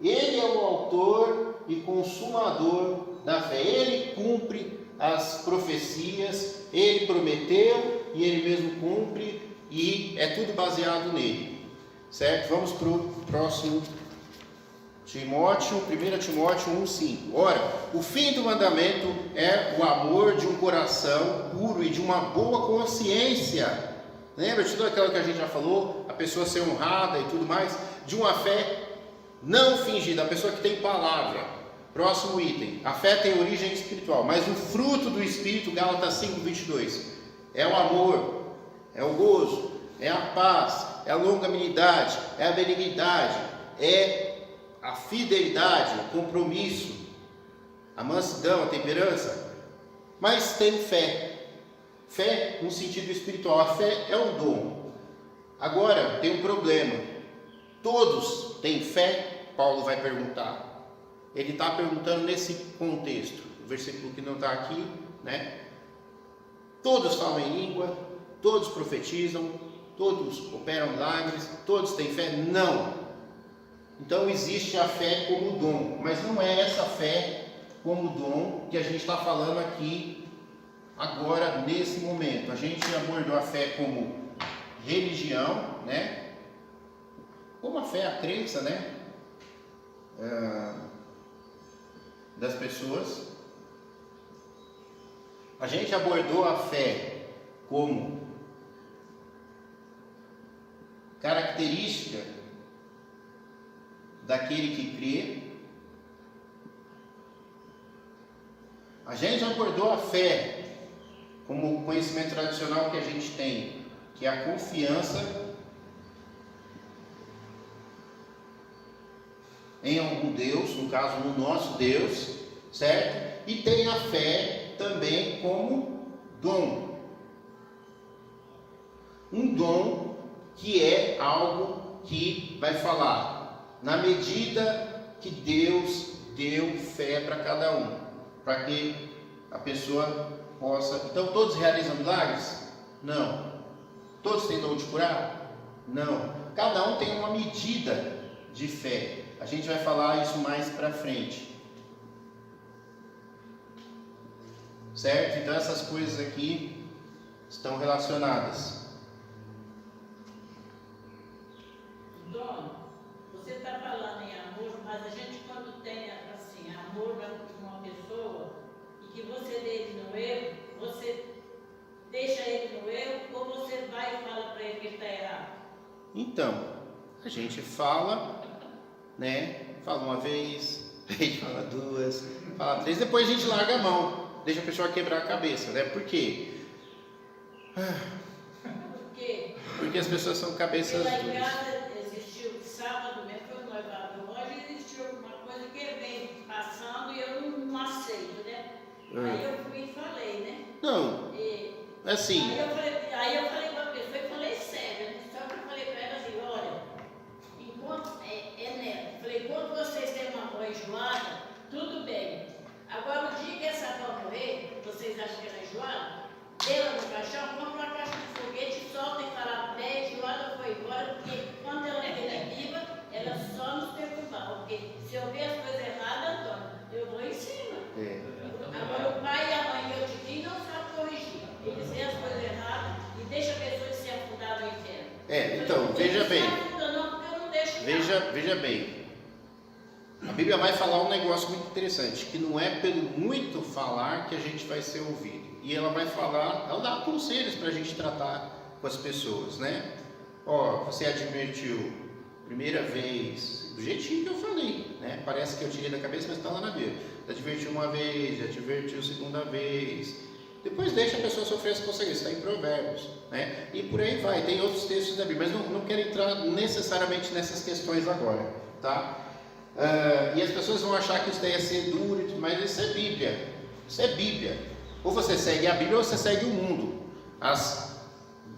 Ele é o autor e consumador da fé. Ele cumpre as profecias, ele prometeu e ele mesmo cumpre, e é tudo baseado nele, certo? Vamos para o próximo Timóteo, 1 Timóteo 1,5. Ora, o fim do mandamento é o amor de um coração puro e de uma boa consciência. Lembra de tudo aquilo que a gente já falou? A pessoa ser honrada e tudo mais, de uma fé não fingida, a pessoa que tem palavra. Próximo item, a fé tem origem espiritual, mas o fruto do Espírito, Gálatas 5:22, é o amor, é o gozo, é a paz, é a longanimidade, é a benignidade, é a fidelidade, o compromisso, a mansidão, a temperança. Mas tem fé, fé no sentido espiritual, a fé é um dom. Agora, tem um problema, todos têm fé? Paulo vai perguntar. Ele está perguntando nesse contexto, o versículo que não está aqui, né? Todos falam em língua, todos profetizam, todos operam milagres, todos têm fé? Não. Então existe a fé como dom, mas não é essa fé como dom que a gente está falando aqui agora, nesse momento. A gente abordou a fé como religião, né? Como a fé, a crença, né? Das pessoas. A gente abordou a fé como característica daquele que crê. A gente abordou a fé como o conhecimento tradicional que a gente tem, que é a confiança em algum Deus, no caso no nosso Deus, certo? E tem a fé também como dom. Um dom que é algo que vai falar na medida que Deus deu fé para cada um, para que a pessoa possa. Então todos realizam milagres? Não. Todos têm dom de curar? Não. Cada um tem uma medida de fé. A gente vai falar isso mais para frente, certo? Então essas coisas aqui estão relacionadas. Dom, você está falando em amor, mas a gente quando tem assim, amor por uma pessoa e que você dele no erro, você deixa ele no erro ou você vai e fala para ele que ele está errado? Então, a gente fala, né? Fala uma vez, a gente fala duas, fala três, depois a gente larga a mão, deixa a pessoa quebrar a cabeça, né? Por quê? Por quê? Porque as pessoas são cabeças Lá em duras. casa existiu sábado mesmo, foi o noivado do Roger, e existiu alguma coisa que ele vem passando e eu não aceito, né? Aí eu fui e falei, né? Não, assim. Aí eu falei para a pessoa e falei sério, né? Só que eu falei para ela assim, olha, enquanto neto, falei, enquanto vocês têm uma avó enjoada, tudo bem. Agora o dia que essa avó morrer, vocês acham que ela é enjoada? Ela no caixão, compra uma caixa de foguete, solta e fala, pé, enjoada foi embora, porque quando ela é viva, ela só nos perturbava. Porque se eu ver as coisas erradas, Antônio, eu vou em cima. Agora o pai e a mãe, eu te digo, não sabem corrigir. Eles veem as coisas erradas e deixam a pessoa de se afundar no inferno. Então, veja bem. Veja bem. A Bíblia vai falar um negócio muito interessante, que não é pelo muito falar que a gente vai ser ouvido. E ela vai falar, ela dá conselhos para a gente tratar com as pessoas, né? Ó, você advertiu primeira vez, do jeitinho que eu falei, né? Parece que eu tirei da cabeça, mas está lá na Bíblia. Já te advertiu uma vez, já te advertiu segunda vez. Depois deixa a pessoa sofrer as consequências, está em Provérbios, né? E por aí vai, tem outros textos da Bíblia, mas não quero entrar necessariamente nessas questões agora, tá? E as pessoas vão achar que isso daí é ser duro, mas isso é Bíblia, isso é Bíblia. Ou você segue a Bíblia ou você segue o mundo. As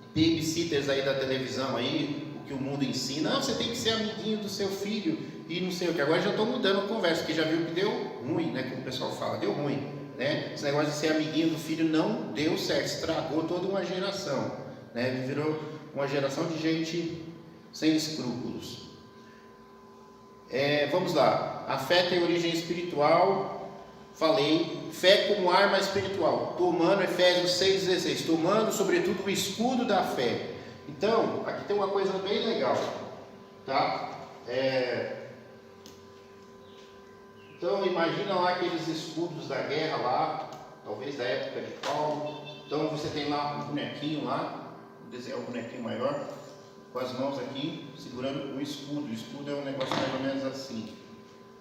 babysitters aí da televisão aí, o que o mundo ensina, você tem que ser amiguinho do seu filho e não sei o que. Agora já estou mudando a conversa, porque já viu que deu ruim, né? Como o pessoal fala, deu ruim, né? Esse negócio de ser amiguinho do filho não deu certo, estragou toda uma geração, né? Virou uma geração de gente sem escrúpulos. Vamos lá, a fé tem origem espiritual, falei, fé como arma espiritual, tomando Efésios 6,16, tomando sobretudo o escudo da fé. Então, aqui tem uma coisa bem legal, tá? Então, imagina lá aqueles escudos da guerra lá, talvez da época de Paulo. Então, você tem lá um bonequinho lá, vou desenhar um bonequinho maior, com as mãos aqui, segurando o escudo. O escudo é um negócio mais ou menos assim,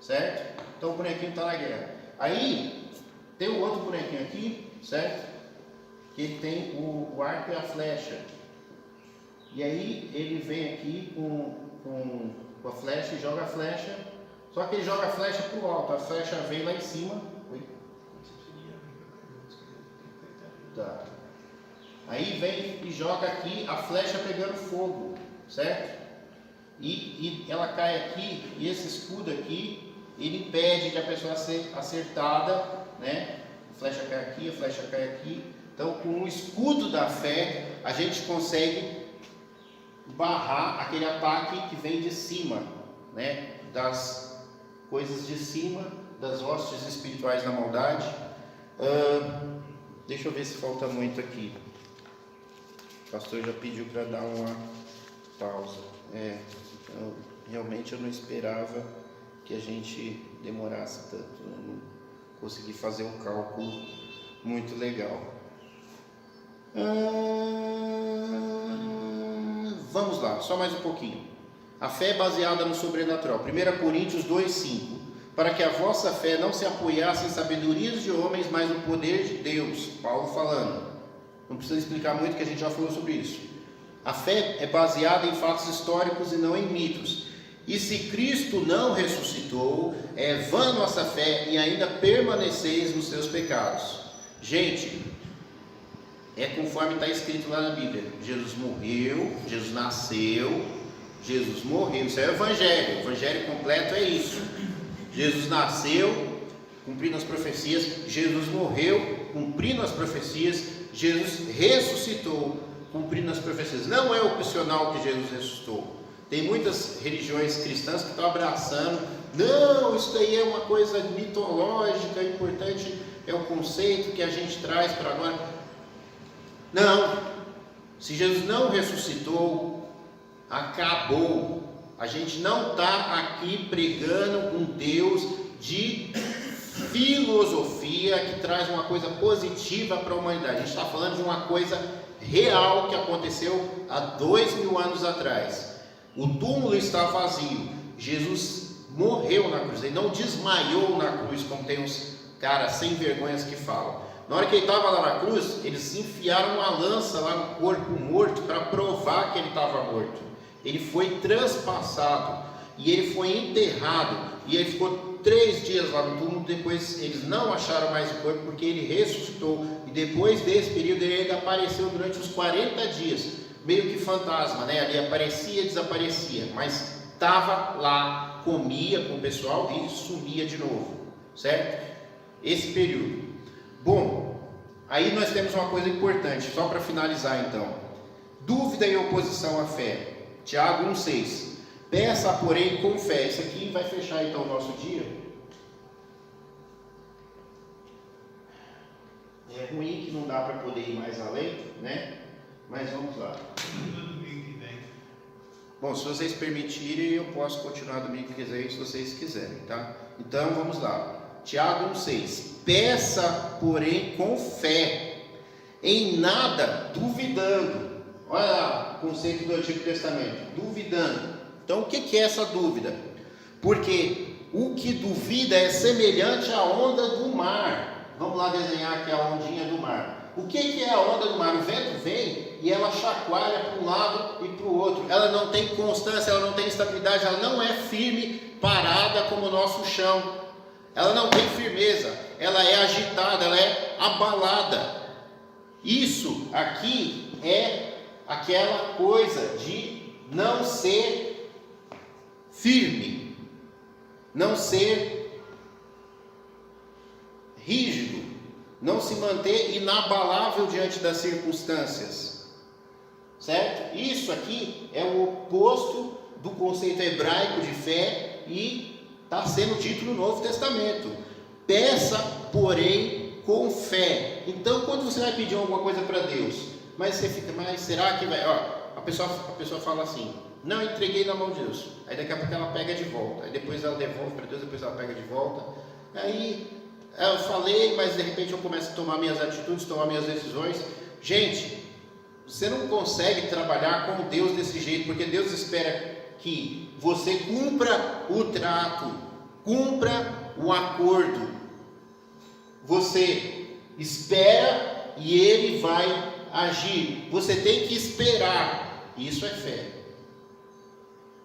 certo? Então, o bonequinho está na guerra. Aí, tem um outro bonequinho aqui, certo? Que ele tem o arco e a flecha. E aí ele vem aqui com a flecha e joga a flecha. Só que ele joga a flecha para o alto. A flecha vem lá em cima. Oi? Tá. Aí vem e joga aqui a flecha pegando fogo, certo? E ela cai aqui. E esse escudo aqui, ele impede de a pessoa ser acertada, né? A flecha cai aqui, a flecha cai aqui. Então, com o escudo da fé, a gente consegue barrar aquele ataque que vem de cima, né? Das coisas de cima, das hostes espirituais da maldade. Deixa eu ver se falta muito aqui. O pastor já pediu para dar uma pausa. Então, realmente eu não esperava que a gente demorasse tanto. Eu não consegui fazer um cálculo muito legal. Vamos lá, só mais um pouquinho. A fé é baseada no sobrenatural. 1 Coríntios 2,5. Para que a vossa fé não se apoiasse em sabedorias de homens, mas no poder de Deus. Paulo falando. Não precisa explicar muito, que a gente já falou sobre isso. A fé é baseada em fatos históricos e não em mitos. E se Cristo não ressuscitou, é vã nossa fé e ainda permaneceis nos seus pecados. Gente, é conforme está escrito lá na Bíblia. Jesus morreu, Jesus nasceu, Jesus morreu. Isso é o Evangelho. O Evangelho completo é isso. Jesus nasceu, cumprindo as profecias. Jesus morreu, cumprindo as profecias. Jesus ressuscitou, cumprindo as profecias. Não é opcional que Jesus ressuscitou. Tem muitas religiões cristãs que estão abraçando. Não, isso daí é uma coisa mitológica, importante, é um conceito que a gente traz para agora. Não, se Jesus não ressuscitou, acabou. A gente não está aqui pregando um Deus de filosofia que traz uma coisa positiva para a humanidade. A gente está falando de uma coisa real que aconteceu há 2000 anos atrás. O túmulo está vazio. Jesus morreu na cruz, ele não desmaiou na cruz, como tem uns caras sem vergonhas que falam. Na hora que ele estava lá na cruz, eles enfiaram uma lança lá no corpo morto para provar que ele estava morto. Ele foi transpassado e ele foi enterrado, e ele ficou 3 dias lá no túmulo. Depois eles não acharam mais o corpo, porque ele ressuscitou, e depois desse período ele ainda apareceu durante os 40 dias, meio que fantasma, né? Ali aparecia e desaparecia, mas estava lá, comia com o pessoal e sumia de novo, certo? Esse período. Bom, aí nós temos uma coisa importante, só para finalizar então. Dúvida e oposição à fé. Tiago 1,6. Peça, porém, com fé. Isso aqui vai fechar então o nosso dia. É ruim que não dá para poder ir mais além, né? Mas vamos lá. Bom, se vocês permitirem, eu posso continuar domingo que quiser, se vocês quiserem, tá? Então vamos lá. Tiago 1,6. Peça, porém, com fé, em nada duvidando. Olha lá o conceito do Antigo Testamento, duvidando. Então o que é essa dúvida? Porque o que duvida é semelhante à onda do mar. Vamos lá desenhar aqui a ondinha do mar. O que é a onda do mar? O vento vem e ela chacoalha para um lado e para o outro. Ela não tem constância, ela não tem estabilidade, ela não é firme, parada como o nosso chão. Ela não tem firmeza, ela é agitada, ela é abalada. Isso aqui é aquela coisa de não ser firme, não ser rígido, não se manter inabalável diante das circunstâncias, certo? Isso aqui é o oposto do conceito hebraico de fé e está sendo dito no Novo Testamento. Peça, porém, com fé. Então, quando você vai pedir alguma coisa para Deus, mas você fica, mas será que vai? A pessoa fala assim, não, entreguei na mão de Deus. Aí daqui a pouco ela pega de volta. Aí depois ela devolve para Deus, depois ela pega de volta. Aí eu falei, mas de repente eu começo a tomar minhas atitudes, tomar minhas decisões. Gente, você não consegue trabalhar com Deus desse jeito, porque Deus espera que você cumpra o trato, cumpra o acordo. Você espera e Ele vai agir. Você tem que esperar. Isso é fé.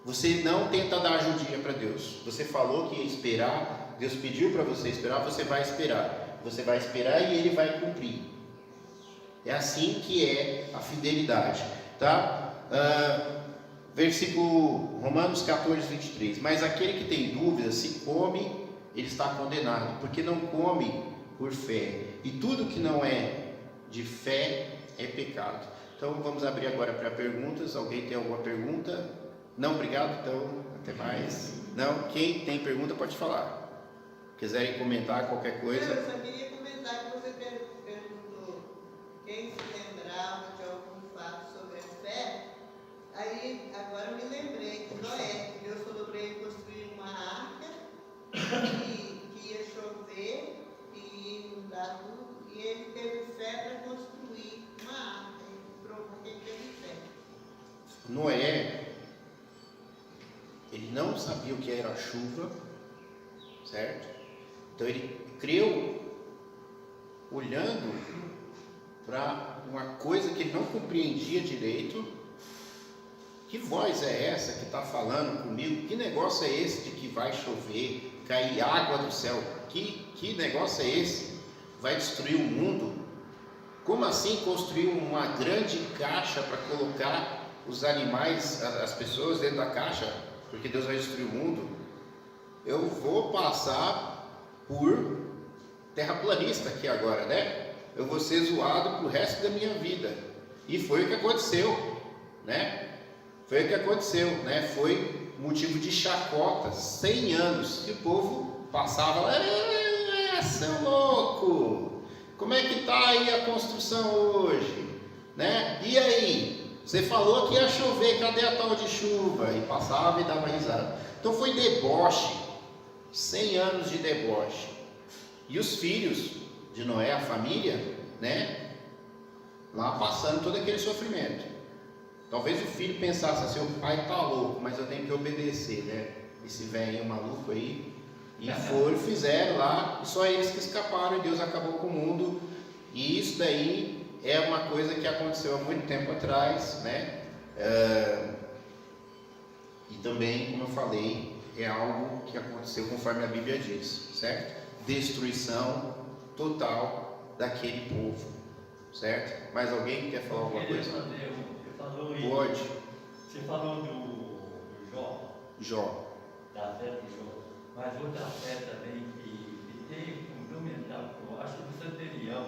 Você não tenta dar ajudinha para Deus. Você falou que ia esperar, Deus pediu para você esperar, você vai esperar. Você vai esperar e Ele vai cumprir. É assim que é a fidelidade, tá? Versículo Romanos 14, 23. Mas aquele que tem dúvidas, se come, ele está condenado, porque não come por fé. E tudo que não é de fé é pecado. Então vamos abrir agora para perguntas. Alguém tem alguma pergunta? Não, obrigado, então até mais. Não, quem tem pergunta pode falar. Quiserem comentar qualquer coisa. Eu só queria comentar que você perguntou quem se lembrava de algum fato sobre a fé. Aí agora eu me lembrei que Noé, que Deus falou para ele construir uma arca que ia chover e ia inundar tudo, e ele teve fé para construir uma arca. Ele provou que ele teve fé. Noé, ele não sabia o que era chuva, certo? Então ele creu olhando para uma coisa que ele não compreendia direito. Que voz é essa que está falando comigo? Que negócio é esse de que vai chover, cair água do céu? Que negócio é esse? Vai destruir o mundo? Como assim construir uma grande caixa para colocar os animais, as pessoas dentro da caixa? Porque Deus vai destruir o mundo? Eu vou passar por terraplanista aqui agora, né? Eu vou ser zoado pro resto da minha vida. E foi o que aconteceu, né? Foi o que aconteceu, né? Foi motivo de chacota, 100 anos, que o povo passava lá, seu louco, como é que tá aí a construção hoje, né? E aí, você falou que ia chover, cadê a tal de chuva? E passava e dava risada. Então foi deboche, 100 anos de deboche. E os filhos de Noé, a família, né? Lá passando todo aquele sofrimento. Talvez o filho pensasse assim, o pai está louco, mas eu tenho que obedecer, né? Esse velho maluco aí. E fizeram lá, e só eles que escaparam, e Deus acabou com o mundo. E isso daí é uma coisa que aconteceu há muito tempo atrás, né? E também, como eu falei, é algo que aconteceu conforme a Bíblia diz, certo? Destruição total daquele povo, certo? Mais alguém quer falar alguma coisa? Pode. Você falou do Jó. Jó. Da fé do Jó. Mas outra fé também que tem fundamental, que eu acho, do Santerião.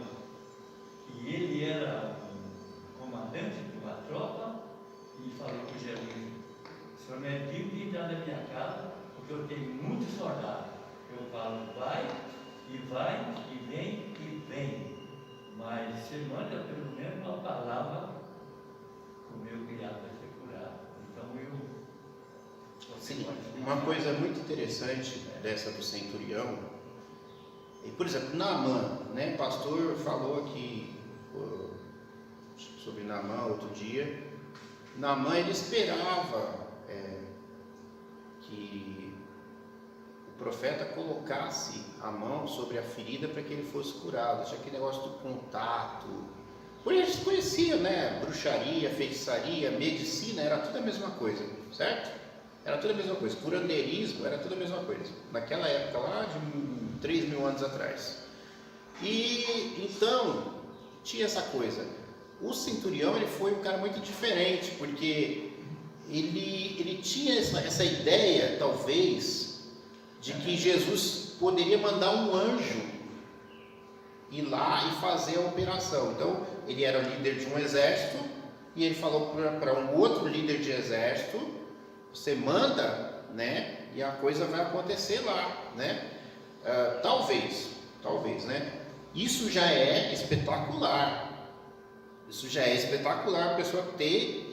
E ele era um comandante de uma tropa e falou para o Jesus: o senhor não é digno de entrar na minha casa, porque eu tenho muitos soldados. Eu falo, vai, e vem, e vem. Mas você manda pelo menos uma palavra o meu criado vai ser curado. Então Sim, uma coisa muito interessante dessa do centurião, por exemplo, Naamã, né? O pastor falou aqui sobre Naamã outro dia. Naamã, ele esperava que o profeta colocasse a mão sobre a ferida para que ele fosse curado. Tinha aquele negócio do contato. Por eles conheciam, né? Bruxaria, feitiçaria, medicina, era tudo a mesma coisa, certo? Era tudo a mesma coisa. Curandeirismo era tudo a mesma coisa. Naquela época lá, de 3.000 anos atrás. E então, tinha essa coisa. O centurião, ele foi um cara muito diferente, porque ele tinha essa ideia, talvez, de que Jesus poderia mandar um anjo ir lá e fazer a operação. Então, ele era líder de um exército e ele falou para um outro líder de exército: você manda, né? E a coisa vai acontecer lá, né? Talvez, né? Isso já é espetacular. Isso já é espetacular a pessoa ter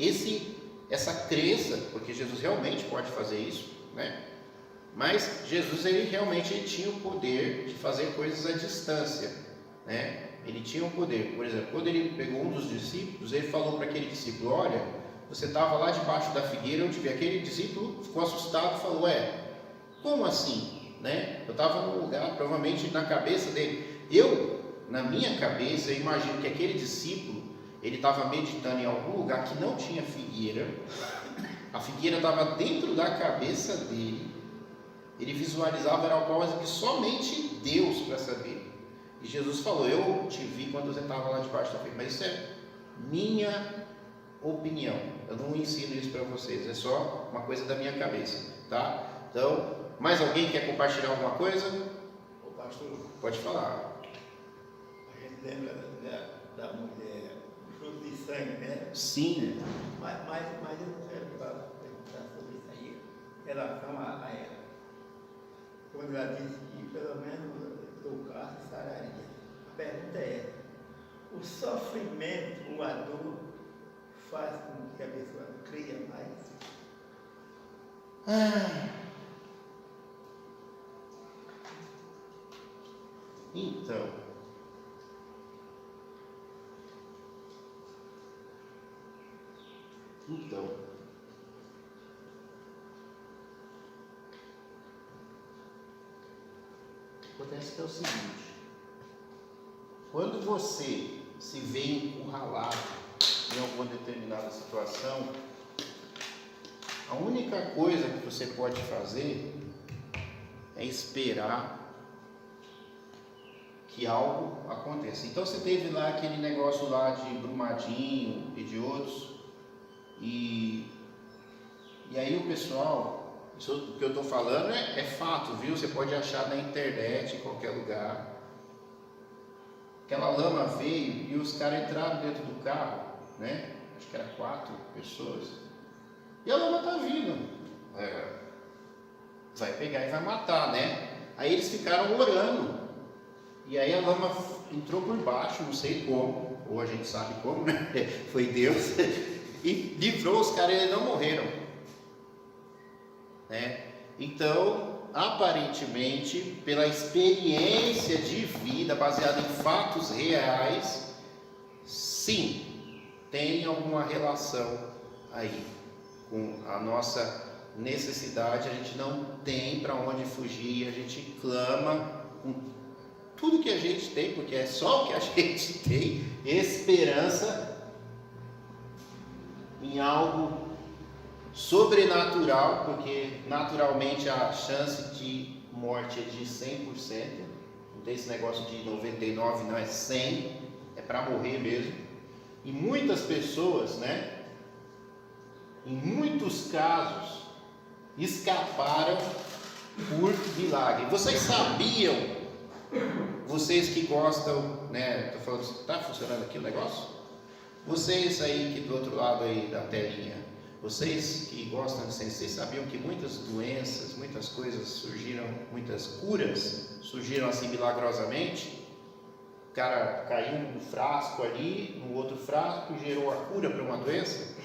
essa crença, porque Jesus realmente pode fazer isso, né? Mas Jesus, ele realmente tinha o poder de fazer coisas à distância, né? Ele tinha o poder. Por exemplo, quando ele pegou um dos discípulos, ele falou para aquele discípulo: olha, você estava lá debaixo da figueira, eu te vi. Aquele discípulo ficou assustado e falou: como assim? Né? Eu estava num lugar, provavelmente na cabeça dele. Na minha cabeça, eu imagino que aquele discípulo, ele estava meditando em algum lugar que não tinha figueira. A figueira estava dentro da cabeça dele. Ele visualizava, era algo que somente Deus para saber. E Jesus falou: eu te vi quando você estava lá debaixo da figueira. Mas isso é minha opinião. Eu não ensino isso para vocês. É só uma coisa da minha cabeça, tá? Então, mais alguém quer compartilhar alguma coisa? Ô pastor, Pode falar. a gente lembra da mulher, o fruto de sangue, né? Sim. Mas eu não quero perguntar sobre isso aí, em relação a ela. Quando ela disse que pelo menos tocasse e sararia. A pergunta é: o sofrimento, o adulto, faz com que a pessoa cria mais? Então, acontece que é o seguinte: quando você se vê encurralado em alguma determinada situação, a única coisa que você pode fazer é esperar que algo aconteça. Então você teve lá aquele negócio lá de Brumadinho e de outros, e aí o pessoal, o que eu estou falando é fato, viu? Você pode achar na internet, em qualquer lugar. Aquela lama veio e os caras entraram dentro do carro, né? Acho que era 4 pessoas. E a lama está vindo. Vai pegar e vai matar, né? Aí eles ficaram orando. E aí a lama entrou por baixo, não sei como, ou a gente sabe como, né? Foi Deus. E livrou os caras e eles não morreram, né? Então, aparentemente, pela experiência de vida baseada em fatos reais, sim, tem alguma relação aí com a nossa necessidade. A gente não tem para onde fugir, a gente clama com tudo que a gente tem, porque é só o que a gente tem, esperança em algo sobrenatural, porque naturalmente a chance de morte é de 100%, não tem esse negócio de 99, não, é 100, é para morrer mesmo. E muitas pessoas, né, em muitos casos, escaparam por milagre. Vocês sabiam, vocês que gostam, né, estou falando, está funcionando aqui o negócio? Vocês aí que do outro lado aí da telinha, vocês que gostam de ciência, vocês sabiam que muitas doenças, muitas coisas surgiram, muitas curas surgiram assim milagrosamente? O cara caiu no frasco ali, no outro frasco, gerou a cura para uma doença?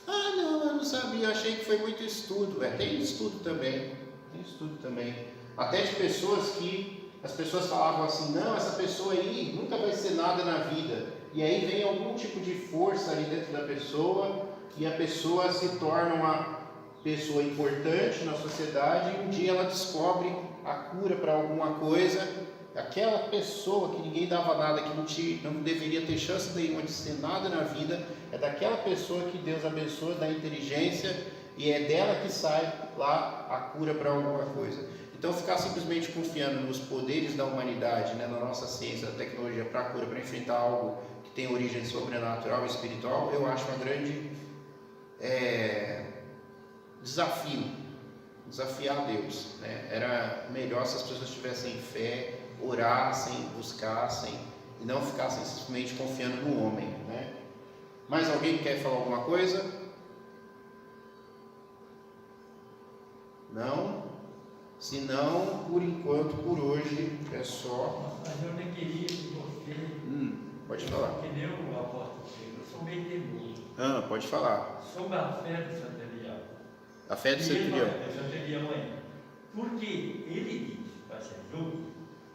Ah, não, eu não sabia, eu achei que foi muito estudo. Tem estudo também. Até de pessoas que as pessoas falavam assim: não, essa pessoa aí nunca vai ser nada na vida. E aí vem algum tipo de força ali dentro da pessoa e a pessoa se torna pessoa importante na sociedade e um dia ela descobre a cura para alguma coisa. Aquela pessoa que ninguém dava nada, que não deveria ter chance nenhuma de ser nada na vida, é daquela pessoa que Deus abençoa, dá inteligência, e é dela que sai lá a cura para alguma coisa. Então ficar simplesmente confiando nos poderes da humanidade, né, na nossa ciência, na tecnologia para a cura, para enfrentar algo que tem origem sobrenatural e espiritual, eu acho um grande desafio, desafiar Deus, né? Era melhor se as pessoas tivessem fé, orassem, buscassem e não ficassem simplesmente confiando no homem, né? Mais alguém quer falar alguma coisa? Não? Se não, por enquanto, por hoje, é só. Mas eu não queria que você, Pode falar. que nem o apóstolo Pedro, eu sou meio teimoso. Pode falar. Sobre a fé do centurião. A fé do centurião. Porque ele disse para Jesus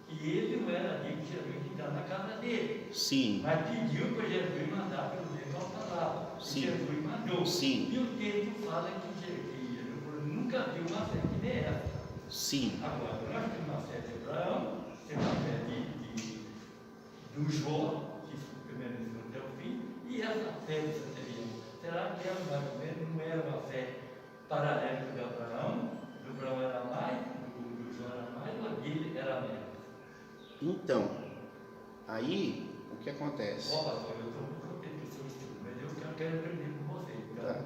que ele não era amigo de Jesus que está na casa dele. Sim. Mas pediu para Jesus mandar pelo menos uma palavra. Sim. E Jesus mandou. Sim. E o texto fala que Jesus falou, nunca viu uma fé que nem essa. Sim. Agora, nós temos uma fé de Abraão, temos uma fé do Jó, que permaneceu até o fim, e essa fé de centurião. Será que ela mais ou menos não era uma fé paralela do Abraão? Do Abraão era mais, do Jó era mais, ou dele era menos? Então, aí, o que acontece? Ó, pastor, eu estou contente do seu estudo, mas eu quero aprender com você. Tá?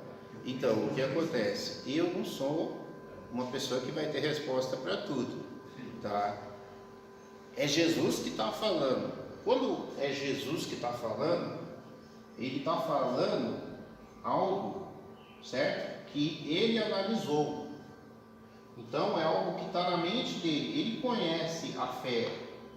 Então, o que acontece? Eu não sou uma pessoa que vai ter resposta para tudo, tá? É Jesus que está falando. Quando é Jesus que está falando, ele está falando algo, certo? Que ele analisou. Então é algo que está na mente dele. Ele conhece a fé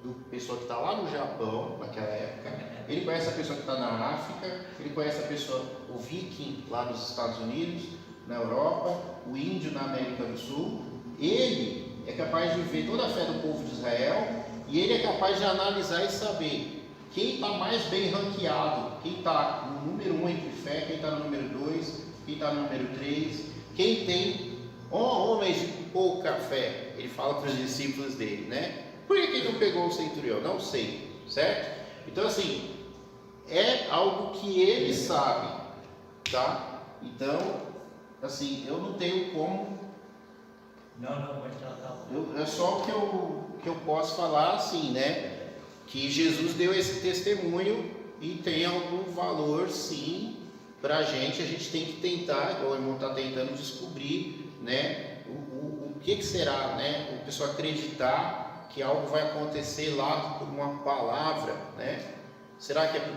do pessoa que está lá no Japão, naquela época. Ele conhece a pessoa que está na África. Ele conhece a pessoa, o viking lá nos Estados Unidos, na Europa, o índio na América do Sul. Ele é capaz de ver toda a fé do povo de Israel e ele é capaz de analisar e saber quem está mais bem ranqueado, quem está no número 1 entre fé, quem está no número 2, quem está no número 3, quem tem homens de pouca fé. Ele fala para os discípulos dele, né? Por que ele não pegou o centurião? Não sei, certo? Então assim, é algo que ele sabe, tá? Então, assim, eu não tenho como. Não, mas tá bom. É só o que eu posso falar, assim, né? Que Jesus deu esse testemunho e tem algum valor, sim, para a gente tem que tentar, igual o irmão está tentando descobrir, né? O que será, né? A pessoa acreditar que algo vai acontecer lá por uma palavra, né? Será que é